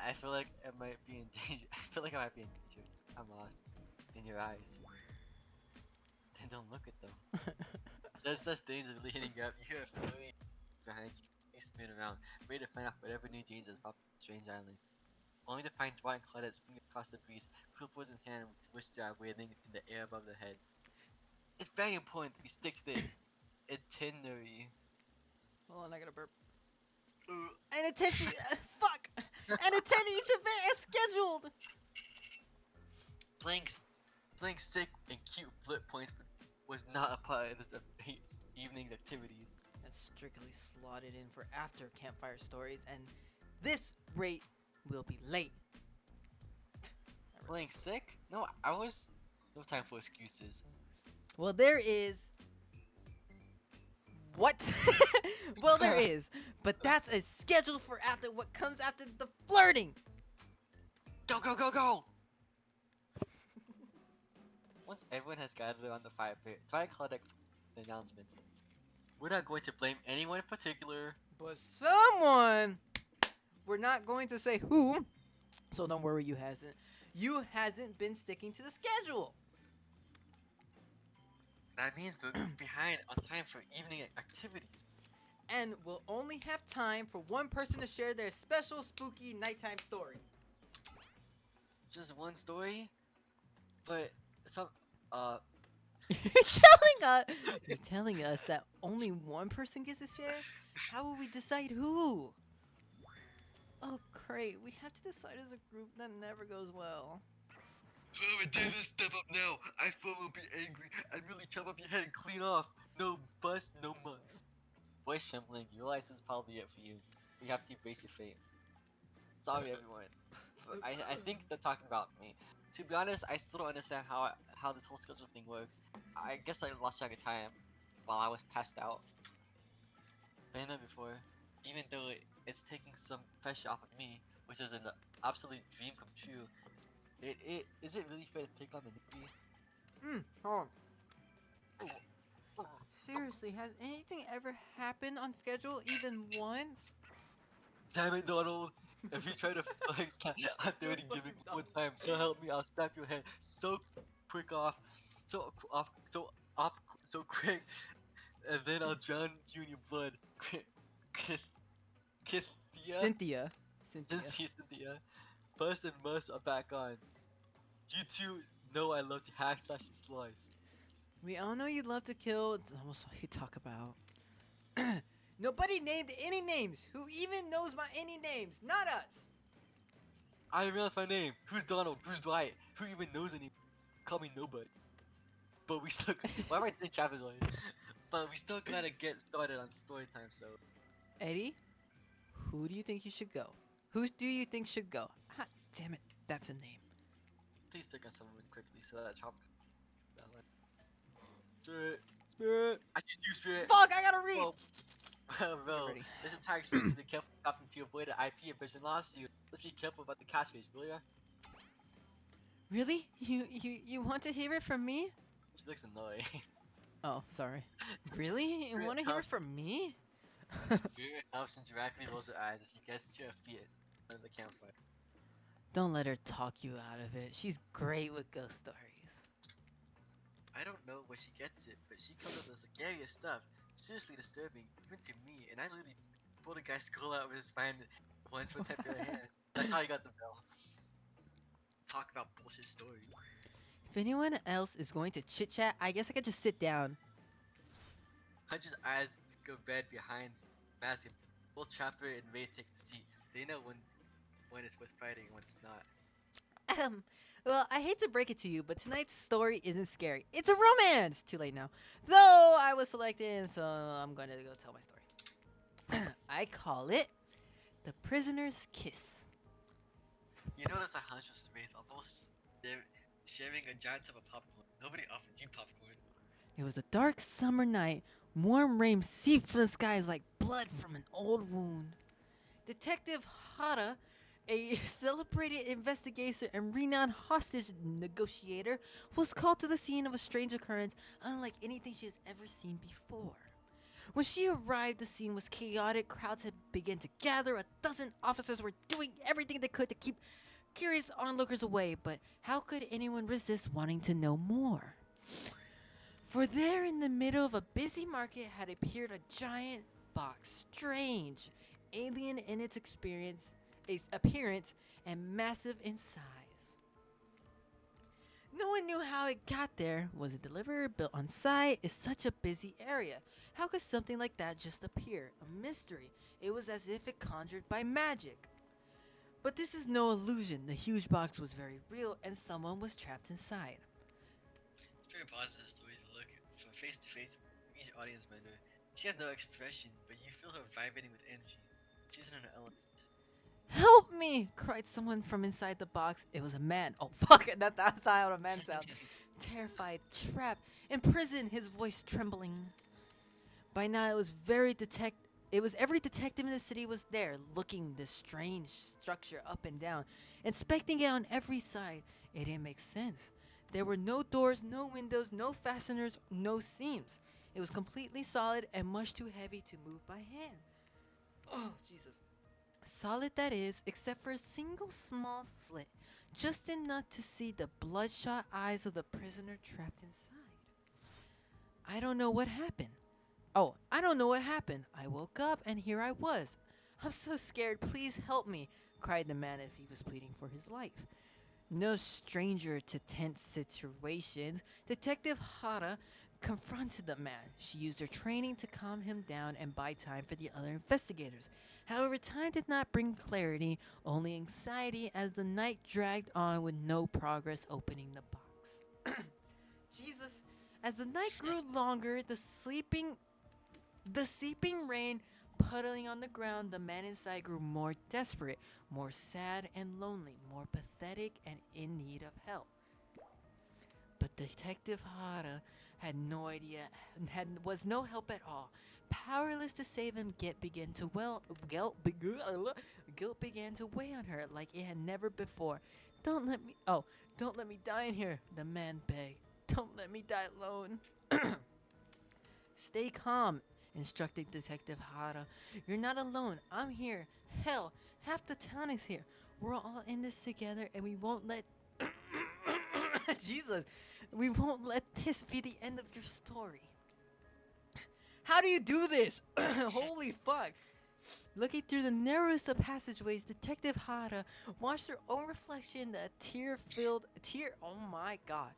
I feel like I might be in danger. I feel like I might be in danger. I'm lost in your eyes. Then don't look at them. Just as things are really hitting you up, you hear a flurry behind you. You spin around, ready to find out whatever new dangers pop up on Strange Island. Only to find Dwight and Claudette spinning across the breeze, clipboards in hand with which they are wailing in the air above their heads. It's very important that we stick to the itinerary. Hold on, I gotta burp. Uh, An attention. Fuck! An attending each event as scheduled! Playing sick and cute flip points was not a part of this evening's activities. That's strictly slotted in for after campfire stories, and this rate will be late. Playing sick? No, I was. No time for excuses. Well, there is. What? Well, there is, but that's a schedule for after what comes after the flirting. Go, go, go, go! Once everyone has gathered around the fire pit, try and collect the announcements. We're not going to blame anyone in particular. But someone, we're not going to say who, so don't worry, you hasn't been sticking to the schedule. That means we're behind on time for evening activities. And we'll only have time for one person to share their special spooky nighttime story. Just one story, but some You're telling us that only one person gets to share? How will we decide who? Oh, great. We have to decide as a group. That never goes well. whoever did this, step up now. I still will be angry. I'd really chop up your head and clean off. No bust, no muss. Voice trembling, you realize this is probably it for you. You have to embrace your fate. Sorry, everyone. I think they're talking about me. To be honest, I still don't understand how this whole schedule thing works. I guess I lost track of time while I was passed out. Been there before. Even though it's taking some pressure off of me, which is an absolute dream come true. Is it really fair to pick on the newbie? Hold on. Seriously, has anything ever happened on schedule even once? Damn it, Donald! If you try to flex that, I'm there to give it one time. So help me, I'll snap your head so quick off, so quick, and then I'll drown you in your blood. Kithia, Cynthia. Cynthia, Bus and Mus are back on. You two know I love to hack slash and slice. We all know you love to kill. It's almost all you talk about. Nobody named any names. Who even knows my any names? Not us. I realized my name. Who's Donald? Who's Dwight? Who even knows any? Call me nobody. But we still. Why am I doing Travis way? But we still gotta get started on story time. So Eddie, who do you think you should go? Who do you think should go? Ah, damn it, that's a name. please pick on someone quickly so that chop. Spirit. Spirit. I choose you, Spirit. Fuck, I gotta read. Well, bro, ready. this entire experience to be careful stopping to avoid an IP infringement lawsuit. Let's be careful about the catchphrase, will ya? Really? You want to hear it from me? She looks annoying. Oh, sorry. Really? You Spirit want to hear it helps- from me? Spirit helps and directly rolls her eyes as she gets into her feet under the campfire. Don't let her talk you out of it. She's great with ghost stories. I don't know where she gets it, but she comes up with the scariest stuff. Seriously disturbing, even to me, and I literally pulled a guy's skull out of his spine once with that bare hand. That's how I got the bell. Talk about bullshit story. If anyone else is going to chit chat, I guess I could just sit down. Hunter's eyes go red behind mask and both Chopper and Ray take the seat. They know when it's worth fighting and when it's not. Well, I hate to break it to you, but tonight's story isn't scary. It's a romance! Too late now. Though I was selected, so I'm gonna go tell my story. I call it The Prisoner's Kiss. You know there's a hunch was made almost sharing a giant tub of popcorn. Nobody offered you popcorn. It was a dark summer night. Warm rain seeped from the skies like blood from an old wound. Detective Hara, a celebrated investigator and renowned hostage negotiator, was called to the scene of a strange occurrence unlike anything she has ever seen before. When she arrived, the scene was chaotic. Crowds had begun to gather. A dozen officers were doing everything they could to keep curious onlookers away, but how could anyone resist wanting to know more? For there in the middle of a busy market had appeared a giant box, strange, alien in its appearance, and massive in size. No one knew how it got there. Was it delivered, built on site? It's such a busy area. How could something like that just appear? A mystery. It was as if it conjured by magic. But this is no illusion. The huge box was very real, and someone was trapped inside. It's very positive story to look from face to face with each audience member. She has no expression, but you feel her vibrating with energy. She's in her element. Help me! Cried someone from inside the box. It was a man. Oh, fuck it. That's how a man sounds. Terrified, trapped, imprisoned, his voice trembling. By now, it was every detective in the city was there, looking this strange structure up and down, inspecting it on every side. It didn't make sense. There were no doors, no windows, no fasteners, no seams. It was completely solid and much too heavy to move by hand. Oh, Jesus. Solid that is, except for a single small slit, just enough to see the bloodshot eyes of the prisoner trapped inside. I don't know what happened. Oh, I don't know what happened. I woke up and here I was. I'm so scared. Please help me, cried the man as if he was pleading for his life. No stranger to tense situations, Detective Hara confronted the man. She used her training to calm him down and buy time for the other investigators. However, time did not bring clarity, only anxiety as the night dragged on with no progress opening the box. Jesus, as the night grew longer, the seeping rain puddling on the ground, the man inside grew more desperate, more sad and lonely, more pathetic and in need of help. But Detective Hara had no idea, was no help at all. Powerless to save him, guilt began to weigh on her like it had never before. Don't let me die in here, the man begged. Don't let me die alone. Stay calm, instructed Detective Hara. You're not alone. I'm here. Hell, half the town is here. We're all in this together and we won't let Jesus, we won't let this be the end of your story. How do you do this? Holy fuck. Looking through the narrowest of passageways, Detective Hara watched her own reflection in the oh my god,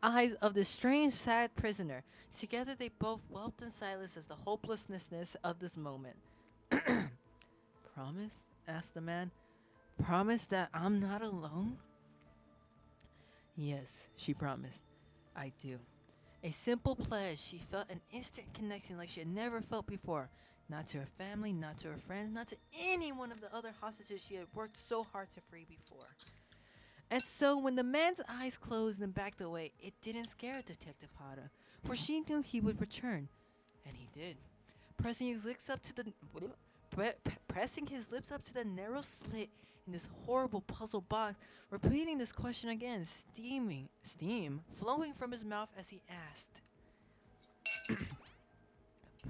eyes of the strange, sad prisoner. Together they both wept in silence as the hopelessness of this moment. Promise? Asked the man. Promise that I'm not alone? Yes, she promised. I do. A simple pledge. She felt an instant connection like she had never felt before. Not to her family, not to her friends, not to any one of the other hostages she had worked so hard to free before. And so when the man's eyes closed and backed away, it didn't scare Detective Hara, for she knew he would return. And he did. Pressing his lips up to the narrow slit in this horrible puzzle box, repeating this question again, steam flowing from his mouth as he asked,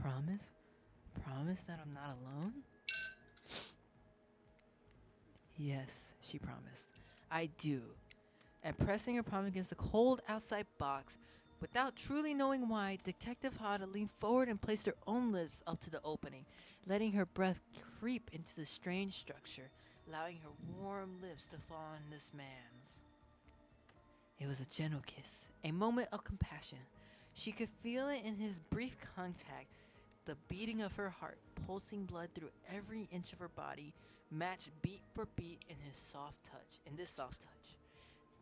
Promise? Promise that I'm not alone? Yes, she promised. I do. And pressing her palm against the cold outside box, without truly knowing why, Detective Hara leaned forward and placed her own lips up to the opening, letting her breath creep into the strange structure, allowing her warm lips to fall on this man's. It was a gentle kiss, a moment of compassion. She could feel it in his brief contact, the beating of her heart, pulsing blood through every inch of her body, matched beat for beat in this soft touch.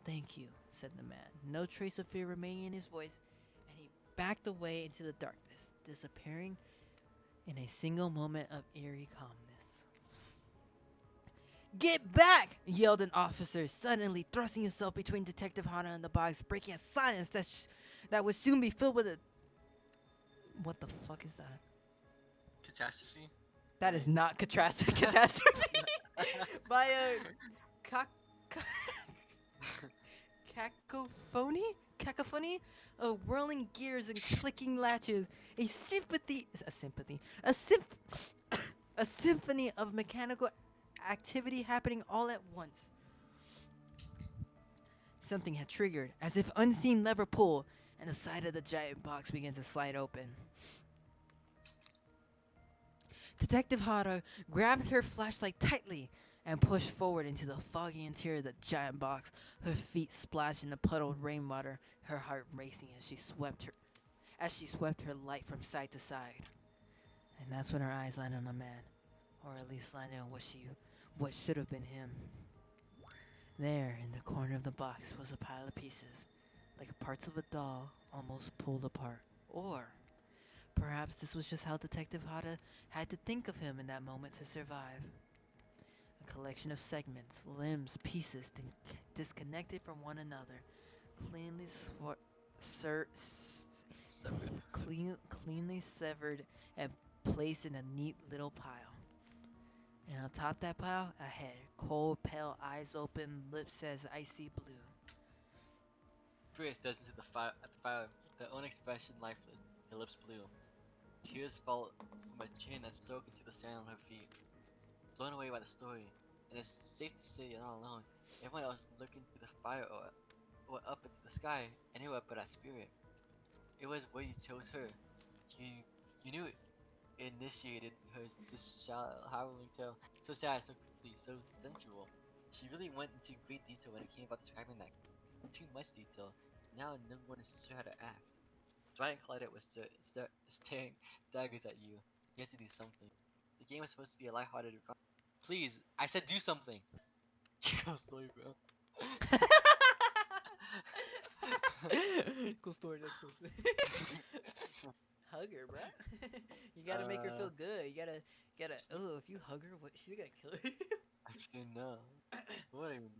Thank you, said the man, no trace of fear remaining in his voice, and he backed away into the darkness, disappearing in a single moment of eerie calmness. Get back! Yelled an officer, suddenly thrusting himself between Detective Hana and the box, breaking a silence that would soon be filled with a. What the fuck is that? Catastrophe. That is not catastrophe. By a cacophony of whirling gears and clicking latches, a symphony of mechanical activity happening all at once. Something had triggered, as if unseen lever pull, and the side of the giant box began to slide open. Detective Hara grabbed her flashlight tightly and pushed forward into the foggy interior of the giant box, her feet splashed in the puddled rainwater, her heart racing as she swept her light from side to side. And that's when her eyes landed on a man, or at least landed on what should have been him. There, in the corner of the box, was a pile of pieces, like parts of a doll almost pulled apart. Or perhaps this was just how Detective Hara had to think of him in that moment to survive. A collection of segments, limbs, pieces disconnected from one another, cleanly severed and placed in a neat little pile. And on top of that pile, a head, cold, pale, eyes open, lips as icy blue. Prius stares into the fire their own expression lifeless, her lips blue. Tears fall from her chin and soak into the sand on her feet. Blown away by the story, and it's safe to say you're not alone. Everyone else looking through the fire or up into the sky, anywhere but that spirit. It was where you chose her. You knew it initiated her this harrowing tale, so sad, so quickly, so sensual. She really went into great detail when it came about describing that. Too much detail. Now no one is sure how to act. Dwight and Claudette was staring daggers at you. You had to do something. The game was supposed to be a lighthearted. Please, I said do something. Cool story, bro. Cool story, that's cool story. Hug her, bruh. You gotta make her feel good. You gotta. Oh, if you hug her, what? She's gonna kill you. Actually, no. What even?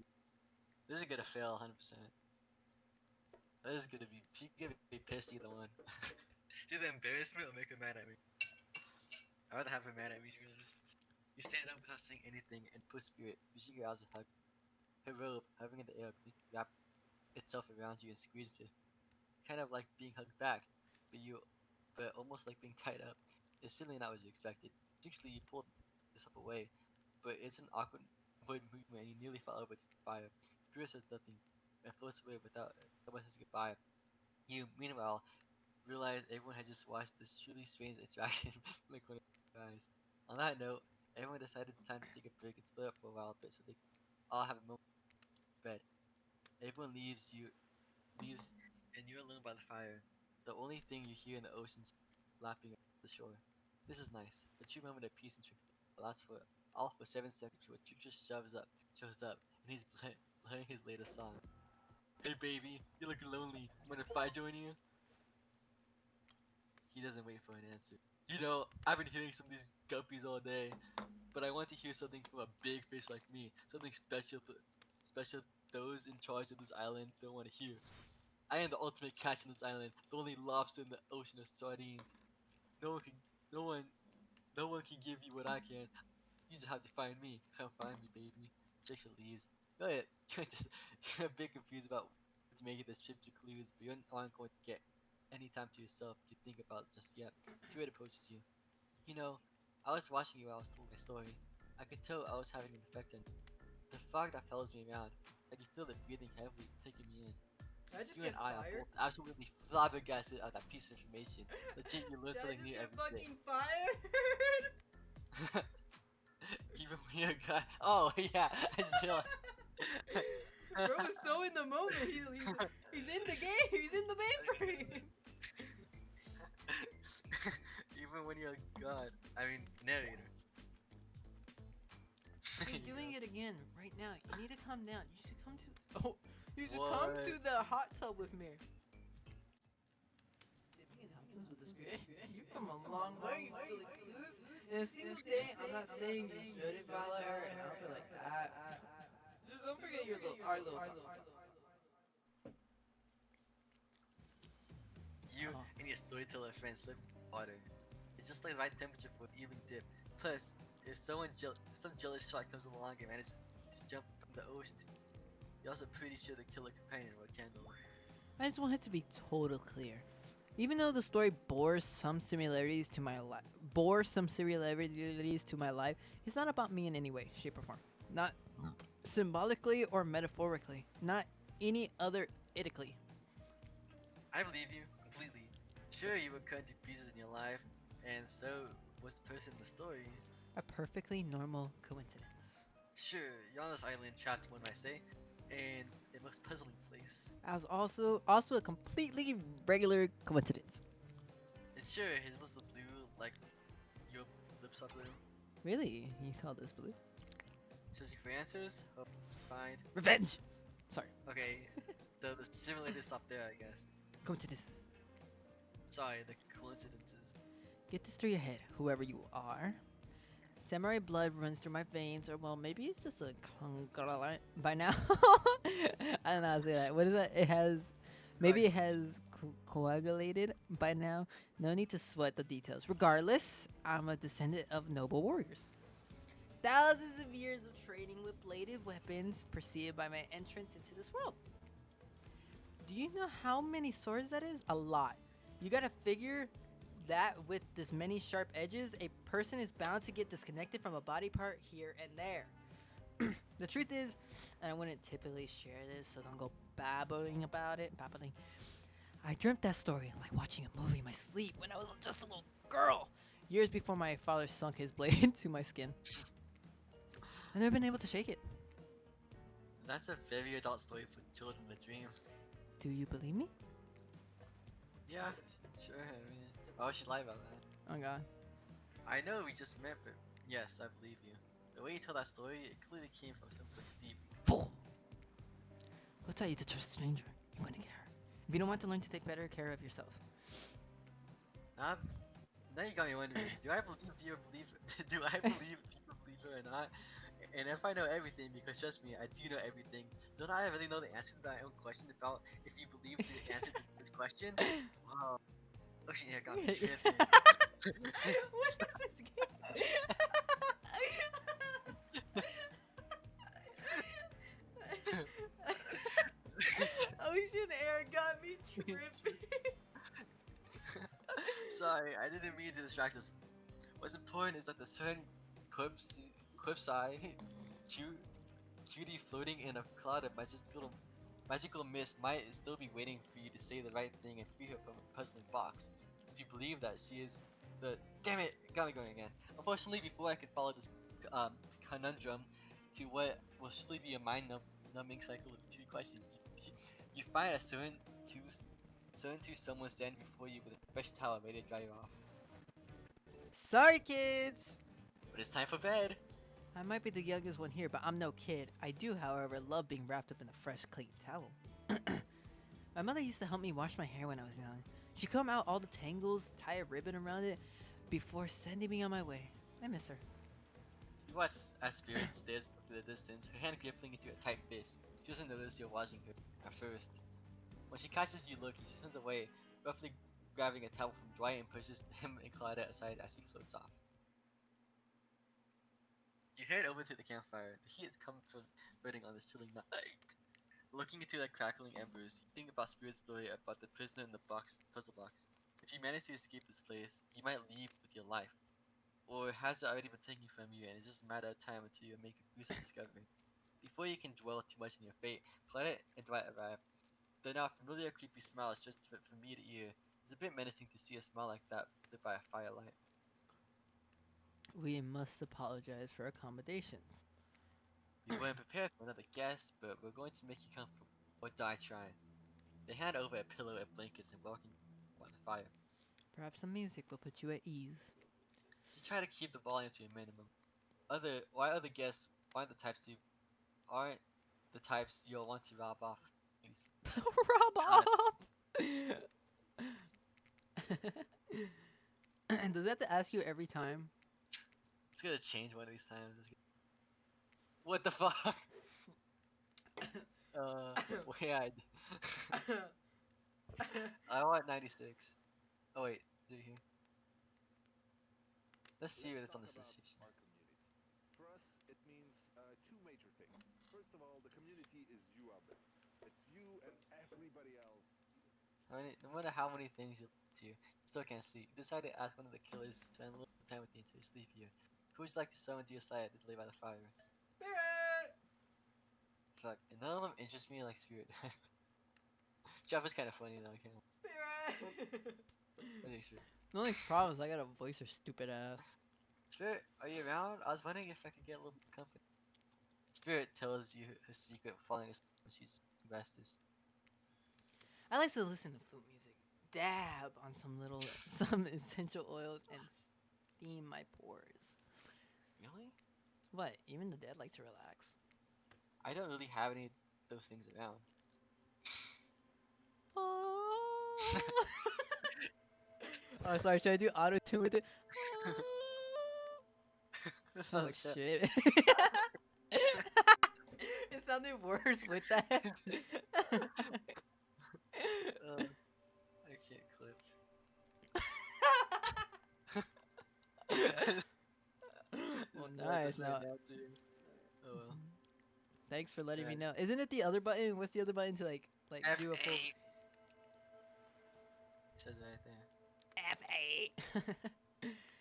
This is gonna fail 100%. This is gonna be. She's gonna be pissed either one. Do the embarrassment or make her mad at me. I'd rather have her mad at me, to be honest. You stand up without saying anything and push spirit, reaching your arms to hug. Her robe, hovering in the air, wrapped itself around you and squeezed you. Kind of like being hugged back, but almost like being tied up. It's certainly not what you expected. Instinctually, you pulled yourself away, but it's an awkward movement and you nearly fell over to the fire. Spirit says nothing and floats away without someone says goodbye. You, meanwhile, realize everyone had just watched this truly strange interaction from the corner of their eyes. On that note, everyone decided it's time to take a break and split up for a while bit so they all have a moment in bed. Everyone leaves, and you're alone by the fire. The only thing you hear in the ocean is lapping up the shore. This is nice. A true moment of peace and tranquility. Lasts for all for 7 seconds before Trick just shows up, and he's playing his latest song. Hey baby, you look lonely. Mind if I join you? He doesn't wait for an answer. You know, I've been hearing some of these guppies all day, but I want to hear something from a big fish like me. Something special those in charge of this island don't want to hear. I am the ultimate catch on this island, the only lobster in the ocean of sardines. No one can, no one, no one can give you what I can. You just have to find me. Come find me, baby. Jason leaves. Go ahead. You're a bit confused about what to make of this trip to Clues, but you're not going to get any time to yourself to think about just yet. Stuart approaches you. You know, I was watching you while I was telling my story. I could tell I was having an effect on you. The fog that follows me around, I can feel it breathing heavily, taking me in. I just You get and I are fired. both absolutely flabbergasted at that piece of information. Legit, you learn Did I something just new get every day. fucking fired? Even when you're a guy. Oh yeah, I just realized. Bro was so in the moment. He's in the game. He's in the mainframe. Even when you're a god, I mean narrator. You're doing it again right now. You need to calm down. You should come to. Oh, You should come What? to the hot tub with me. Dipping in Thompsons with the spirit. You've come a long way, you silly clues. In a single day, I'm not saying you shouldn't follow her and help her like that. Just don't forget our little talk. You Oh. and your storyteller friend slip water. It's just like the right temperature for an evening dip. Plus, if some jealous shark comes along and manages to jump from the ocean, you're also pretty sure the killer companion will handle it. I just want it to be total clear. Even though the story bore some similarities to my life, it's not about me in any way, shape, or form. Not symbolically or metaphorically. Not any other itically. I believe you completely. Sure, you were cut to pieces in your life, and so was the person in the story. A perfectly normal coincidence. Sure, you're on this island trapped, one might say, and it looks puzzling place. I was also a completely regular coincidence. It's sure his lips are blue, like your lips are blue. Really? You call this blue? Searching for answers? Hope to find. Revenge! Sorry. Okay, the simulator stop there, I guess. Coincidences. Sorry, the coincidences. Get this through your head, whoever you are. Samurai blood runs through my veins, or well, maybe it's just a conglomerate by now. I don't know how to say that. What is that? It has, maybe it has coagulated by now. No need to sweat the details. Regardless, I'm a descendant of noble warriors. Thousands of years of training with bladed weapons preceded by my entrance into this world. Do you know how many swords that is? A lot. You gotta figure that with this many sharp edges, a person is bound to get disconnected from a body part here and there. The truth is, and I wouldn't typically share this, so don't go babbling about it. I dreamt that story like watching a movie in my sleep when I was just a little girl, years before my father sunk his blade into my skin. I've never been able to shake it. That's a very adult story for children to dream. Do you believe me? Yeah, sure. I mean, why would she lie about that? Oh god. I know we just met, but yes, I believe you. The way you tell that story, it clearly came from someplace deep. Fool! Who tell you to trust a stranger? You're going to get hurt. If you don't want to learn to take better care of yourself. Now you got me wondering, do I believe you or believe do I believe you or believe her or not? And if I know everything, because trust me, I do know everything, don't I really know the answer to my own question about if you believe the answer to this question? Wow. Oh shit, yeah, got me tripping. What is this game? Ocean air got me tripping. Sorry, I didn't mean to distract us. What's important is that the certain cliffside cutie floating in a cloud of magical mist might still be waiting for you to say the right thing and free her from a puzzling box. If you believe that she is the damn it, got me going again. Unfortunately, before I could follow this conundrum to what will surely be a mind-numbing cycle of two questions, you find a certain to someone standing before you with a fresh towel ready to dry you off. Sorry, kids. But it's time for bed. I might be the youngest one here, but I'm no kid. I do, however, love being wrapped up in a fresh, clean towel. My mother used to help me wash my hair when I was young. She'd comb out all the tangles, tie a ribbon around it, before sending me on my way. I miss her. You watch as Spirit stares up to the distance, her hand gripping into a tight fist. She doesn't notice you're watching her at first. When she catches you looking, she spins away, roughly grabbing a towel from Dwight and pushes him and Claudette aside as she floats off. You head over to the campfire. The heat is comforting on this chilling night. Looking into the crackling embers, you think about Spirit's story about the prisoner in the puzzle box. If you manage to escape this place, you might leave with your life. Or has it already been taken from you and it's just a matter of time until you make a gruesome discovery? Before you can dwell too much on your fate, Claudette and Dwight arrive. Their now familiar creepy smile stretched from ear to ear. It's a bit menacing to see a smile like that lit by a firelight. We must apologize for accommodations. We weren't prepared for another guest, but we're going to make you comfortable, or die trying. They hand over a pillow and blankets and welcome you by the fire. Perhaps some music will put you at ease. Just try to keep the volume to a minimum. Other guests aren't the types you'll want to rob off. you sleep. Rub Cut. off. And does that have to ask you every time? It's gonna change one of these times. What the fuck? Yeah, I want 96. Oh wait, is it here? Let's see what it's on the station. Our community. For us, it means two major things. First of all, the community is you out there. It's you and everybody else. I mean, no matter how many things you listen to, you still can't sleep. You decide to ask one of the killers to spend a little time with you until you sleep here. Who would you like to summon to your side to lay by the fire? Spirit. Fuck, and none of them interest me like Spirit does. Jeff is kind of funny though. Okay. Spirit. What do you think, Spirit? The only problem is I gotta voice her stupid ass. Spirit, are you around? I was wondering if I could get a little bit of company. Spirit tells you her secret, falling asleep when she's restless. I like to listen to flute music, dab on some essential oils, and steam my pores. Really? What? Even the dead like to relax. I don't really have any of those things around. Oh, sorry. Should I do auto tune with it? That Sounds like so- shit. It sounded worse with that. I can't clip. Well, Just nice. this right Now, now, too. Oh well. thanks for letting me Yeah. know. Isn't it the other button? What's the other button to like do a full F8. It says right there. F8?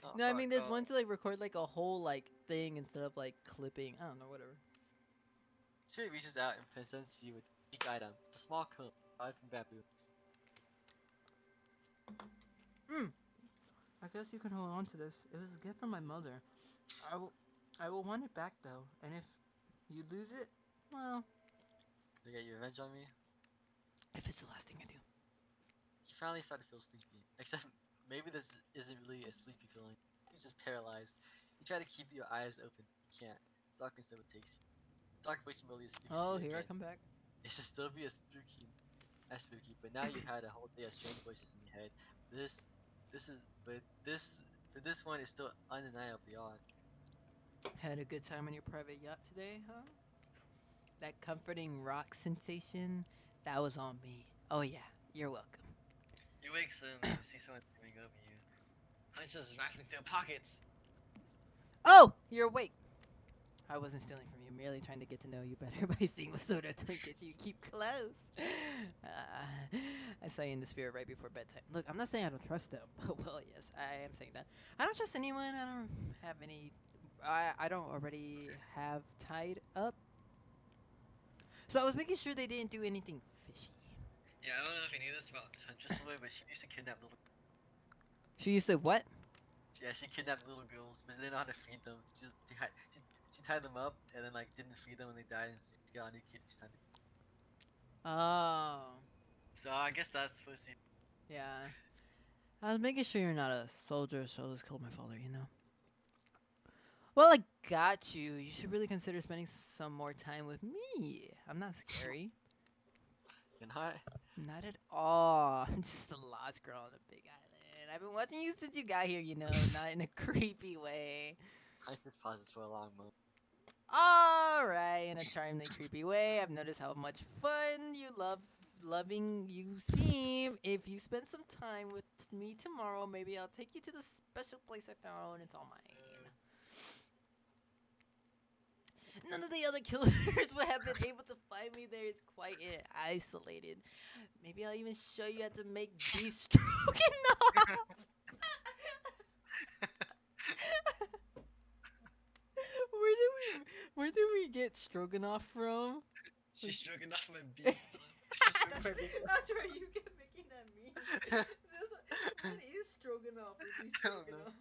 Oh, No, I fuck, mean there's oh. one to like record like a whole like thing instead of like clipping. I don't know, whatever. Spirit reaches out and presents you with a unique item. It's a small comb, made from bamboo. I guess you can hold on to this. It was a gift from my mother. I will want it back though. And if you lose it, well, You get your revenge on me? if it's the last thing I do. You finally start to feel sleepy. Except maybe this isn't really a sleepy feeling. You're just paralyzed. You try to keep your eyes open. You can't. Darkness overtakes you. Dark voice familiar speaks Oh, to you here I again. come back. It should still be as spooky, but now you've had a whole day of strange voices in your head. For this one is still undeniably odd. Had a good time on your private yacht today, huh? That comforting rock sensation, that was on me. Oh yeah, you're welcome. You wake suddenly and see someone coming over you. Hunch is rifling through pockets. Oh, you're awake. I wasn't stealing from you, merely trying to get to know you better by seeing what sort of trinkets you keep close. I saw you in the spirit right before bedtime. Look, I'm not saying I don't trust them, but well, yes, I am saying that. I don't trust anyone. I don't have any. I don't already have tied up. So I was making sure they didn't do anything fishy. Yeah, I don't know if you knew this about Huntress Lawyer, but she used to kidnap little. She used to what? Yeah, she kidnapped little girls, but she didn't know how to feed them. She tied them up and then like didn't feed them when they died, and she got a new kid each time. Oh, So I guess that's supposed to be. yeah. I was making sure you're not a soldier, so let's kill my father, you know? Well, I got you. You should really consider spending some more time with me. I'm not scary. You're not. Not at all. I'm just a lost girl on a big island. I've been watching you since you got here, you know, not in a creepy way. I just pauses for a long moment. Alright, in a charmingly creepy way. I've noticed how much fun you loving you seem. If you spend some time with me tomorrow, maybe I'll take you to the special place I found. It's all mine. None of the other killers would have been able to find me there. It's quite isolated. Maybe I'll even show you how to make beef stroganoff. Where did we get stroganoff from? She's stroking off my beef. That's where you get making that meme. What is stroganoff? I don't know.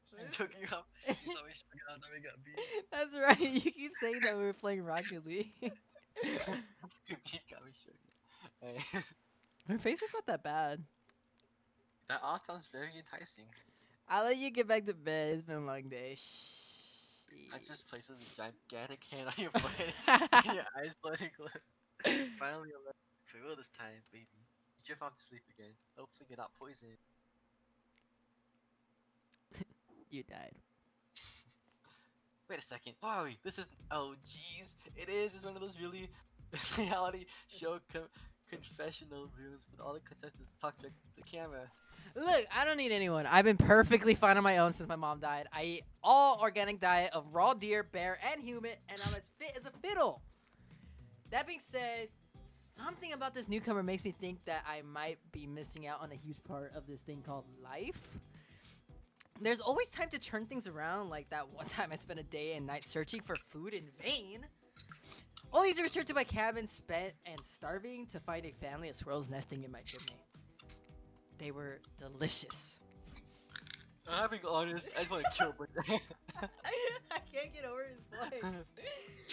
She's choking up. She's always choking out that we got beef. That's right. You keep saying that we were playing Rocket League. Beef got me choking. Hey. Her face is not that bad. That all sounds very enticing. I'll let you get back to bed. It's been a long day. I just places a gigantic hand on your forehead and your eyes bloody closed. Finally, for real this time, baby. You drift off to sleep again. Hopefully, you're not poisoned. You died. Wait a second, Bobby. This is. Oh, jeez. It is. It's one of those really reality show confessional rooms with all the contestants talk directly to the camera. Look, I don't need anyone. I've been perfectly fine on my own since my mom died. I eat all organic diet of raw deer, bear, and human, and I'm as fit as a fiddle. That being said, something about this newcomer makes me think that I might be missing out on a huge part of this thing called life. There's always time to turn things around, like that one time I spent a day and night searching for food in vain. Only to return to my cabin spent and starving to find a family of squirrels nesting in my chimney. They were delicious. I'm being honest. I just want to kill a bunch of. I can't get over his voice.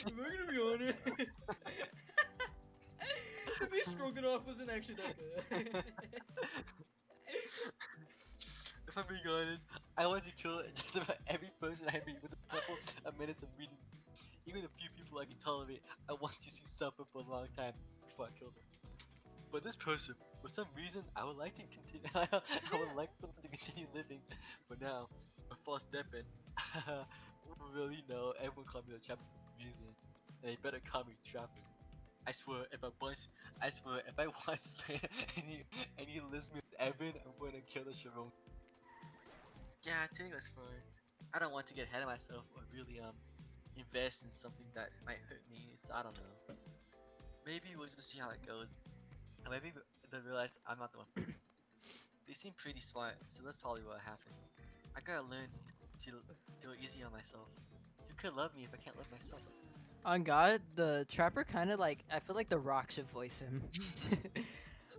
Am I gonna be honest? The beef stroganoff wasn't actually that good. If I'm being honest, I want to kill just about every person I meet within a couple of minutes of meeting. Even the few people I can tolerate, I want to see suffer for a long time before I kill them. But this person, for some reason, I would like to continue. I would like for them to continue living for now. Before stepping, really no, everyone call me the Trapper for a reason. And they better call me Trapper. I swear, if I watch any Lisbon Evan, I'm gonna kill the Sharon. Yeah, I think it was fun. I don't want to get ahead of myself or really invest in something that might hurt me. So I don't know. Maybe we'll just see how it goes. Or maybe they'll realize I'm not the one. They seem pretty smart, so that's probably what happened. I gotta learn to go easy on myself. Who could love me if I can't love myself? On God, the Trapper kind of like, I feel like The Rock should voice him.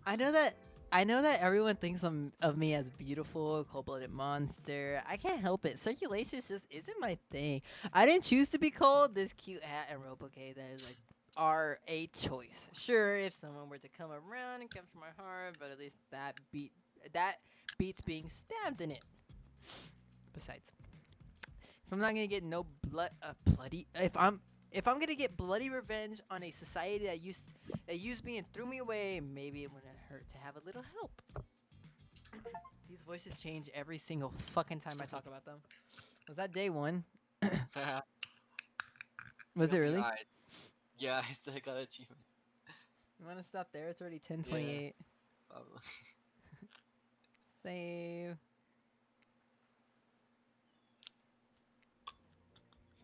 I know that everyone thinks of me as beautiful, cold-blooded monster. I can't help it. Circulation just isn't my thing. I didn't choose to be cold. This cute hat and roboke that is like are a choice. Sure, if someone were to come around and capture my heart, but at least that beats being stabbed in it. Besides, if I'm not gonna get no bloody, if I'm gonna get bloody revenge on a society that used me and threw me away, maybe it wouldn't hurt to have a little help. These voices change every single fucking time I talk about them. Was that day one? Was it really? Alright. Yeah, I still got an achievement. You wanna stop there? It's already 10:28. Probably. Save.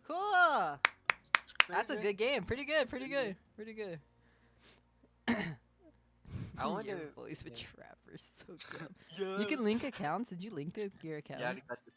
Cool. That's a good game. Pretty good. Pretty good. Pretty good. I wonder. Your voice with yeah. Trapper, so good. Yeah. You can link accounts. Did you link your account? Yeah, I already got this.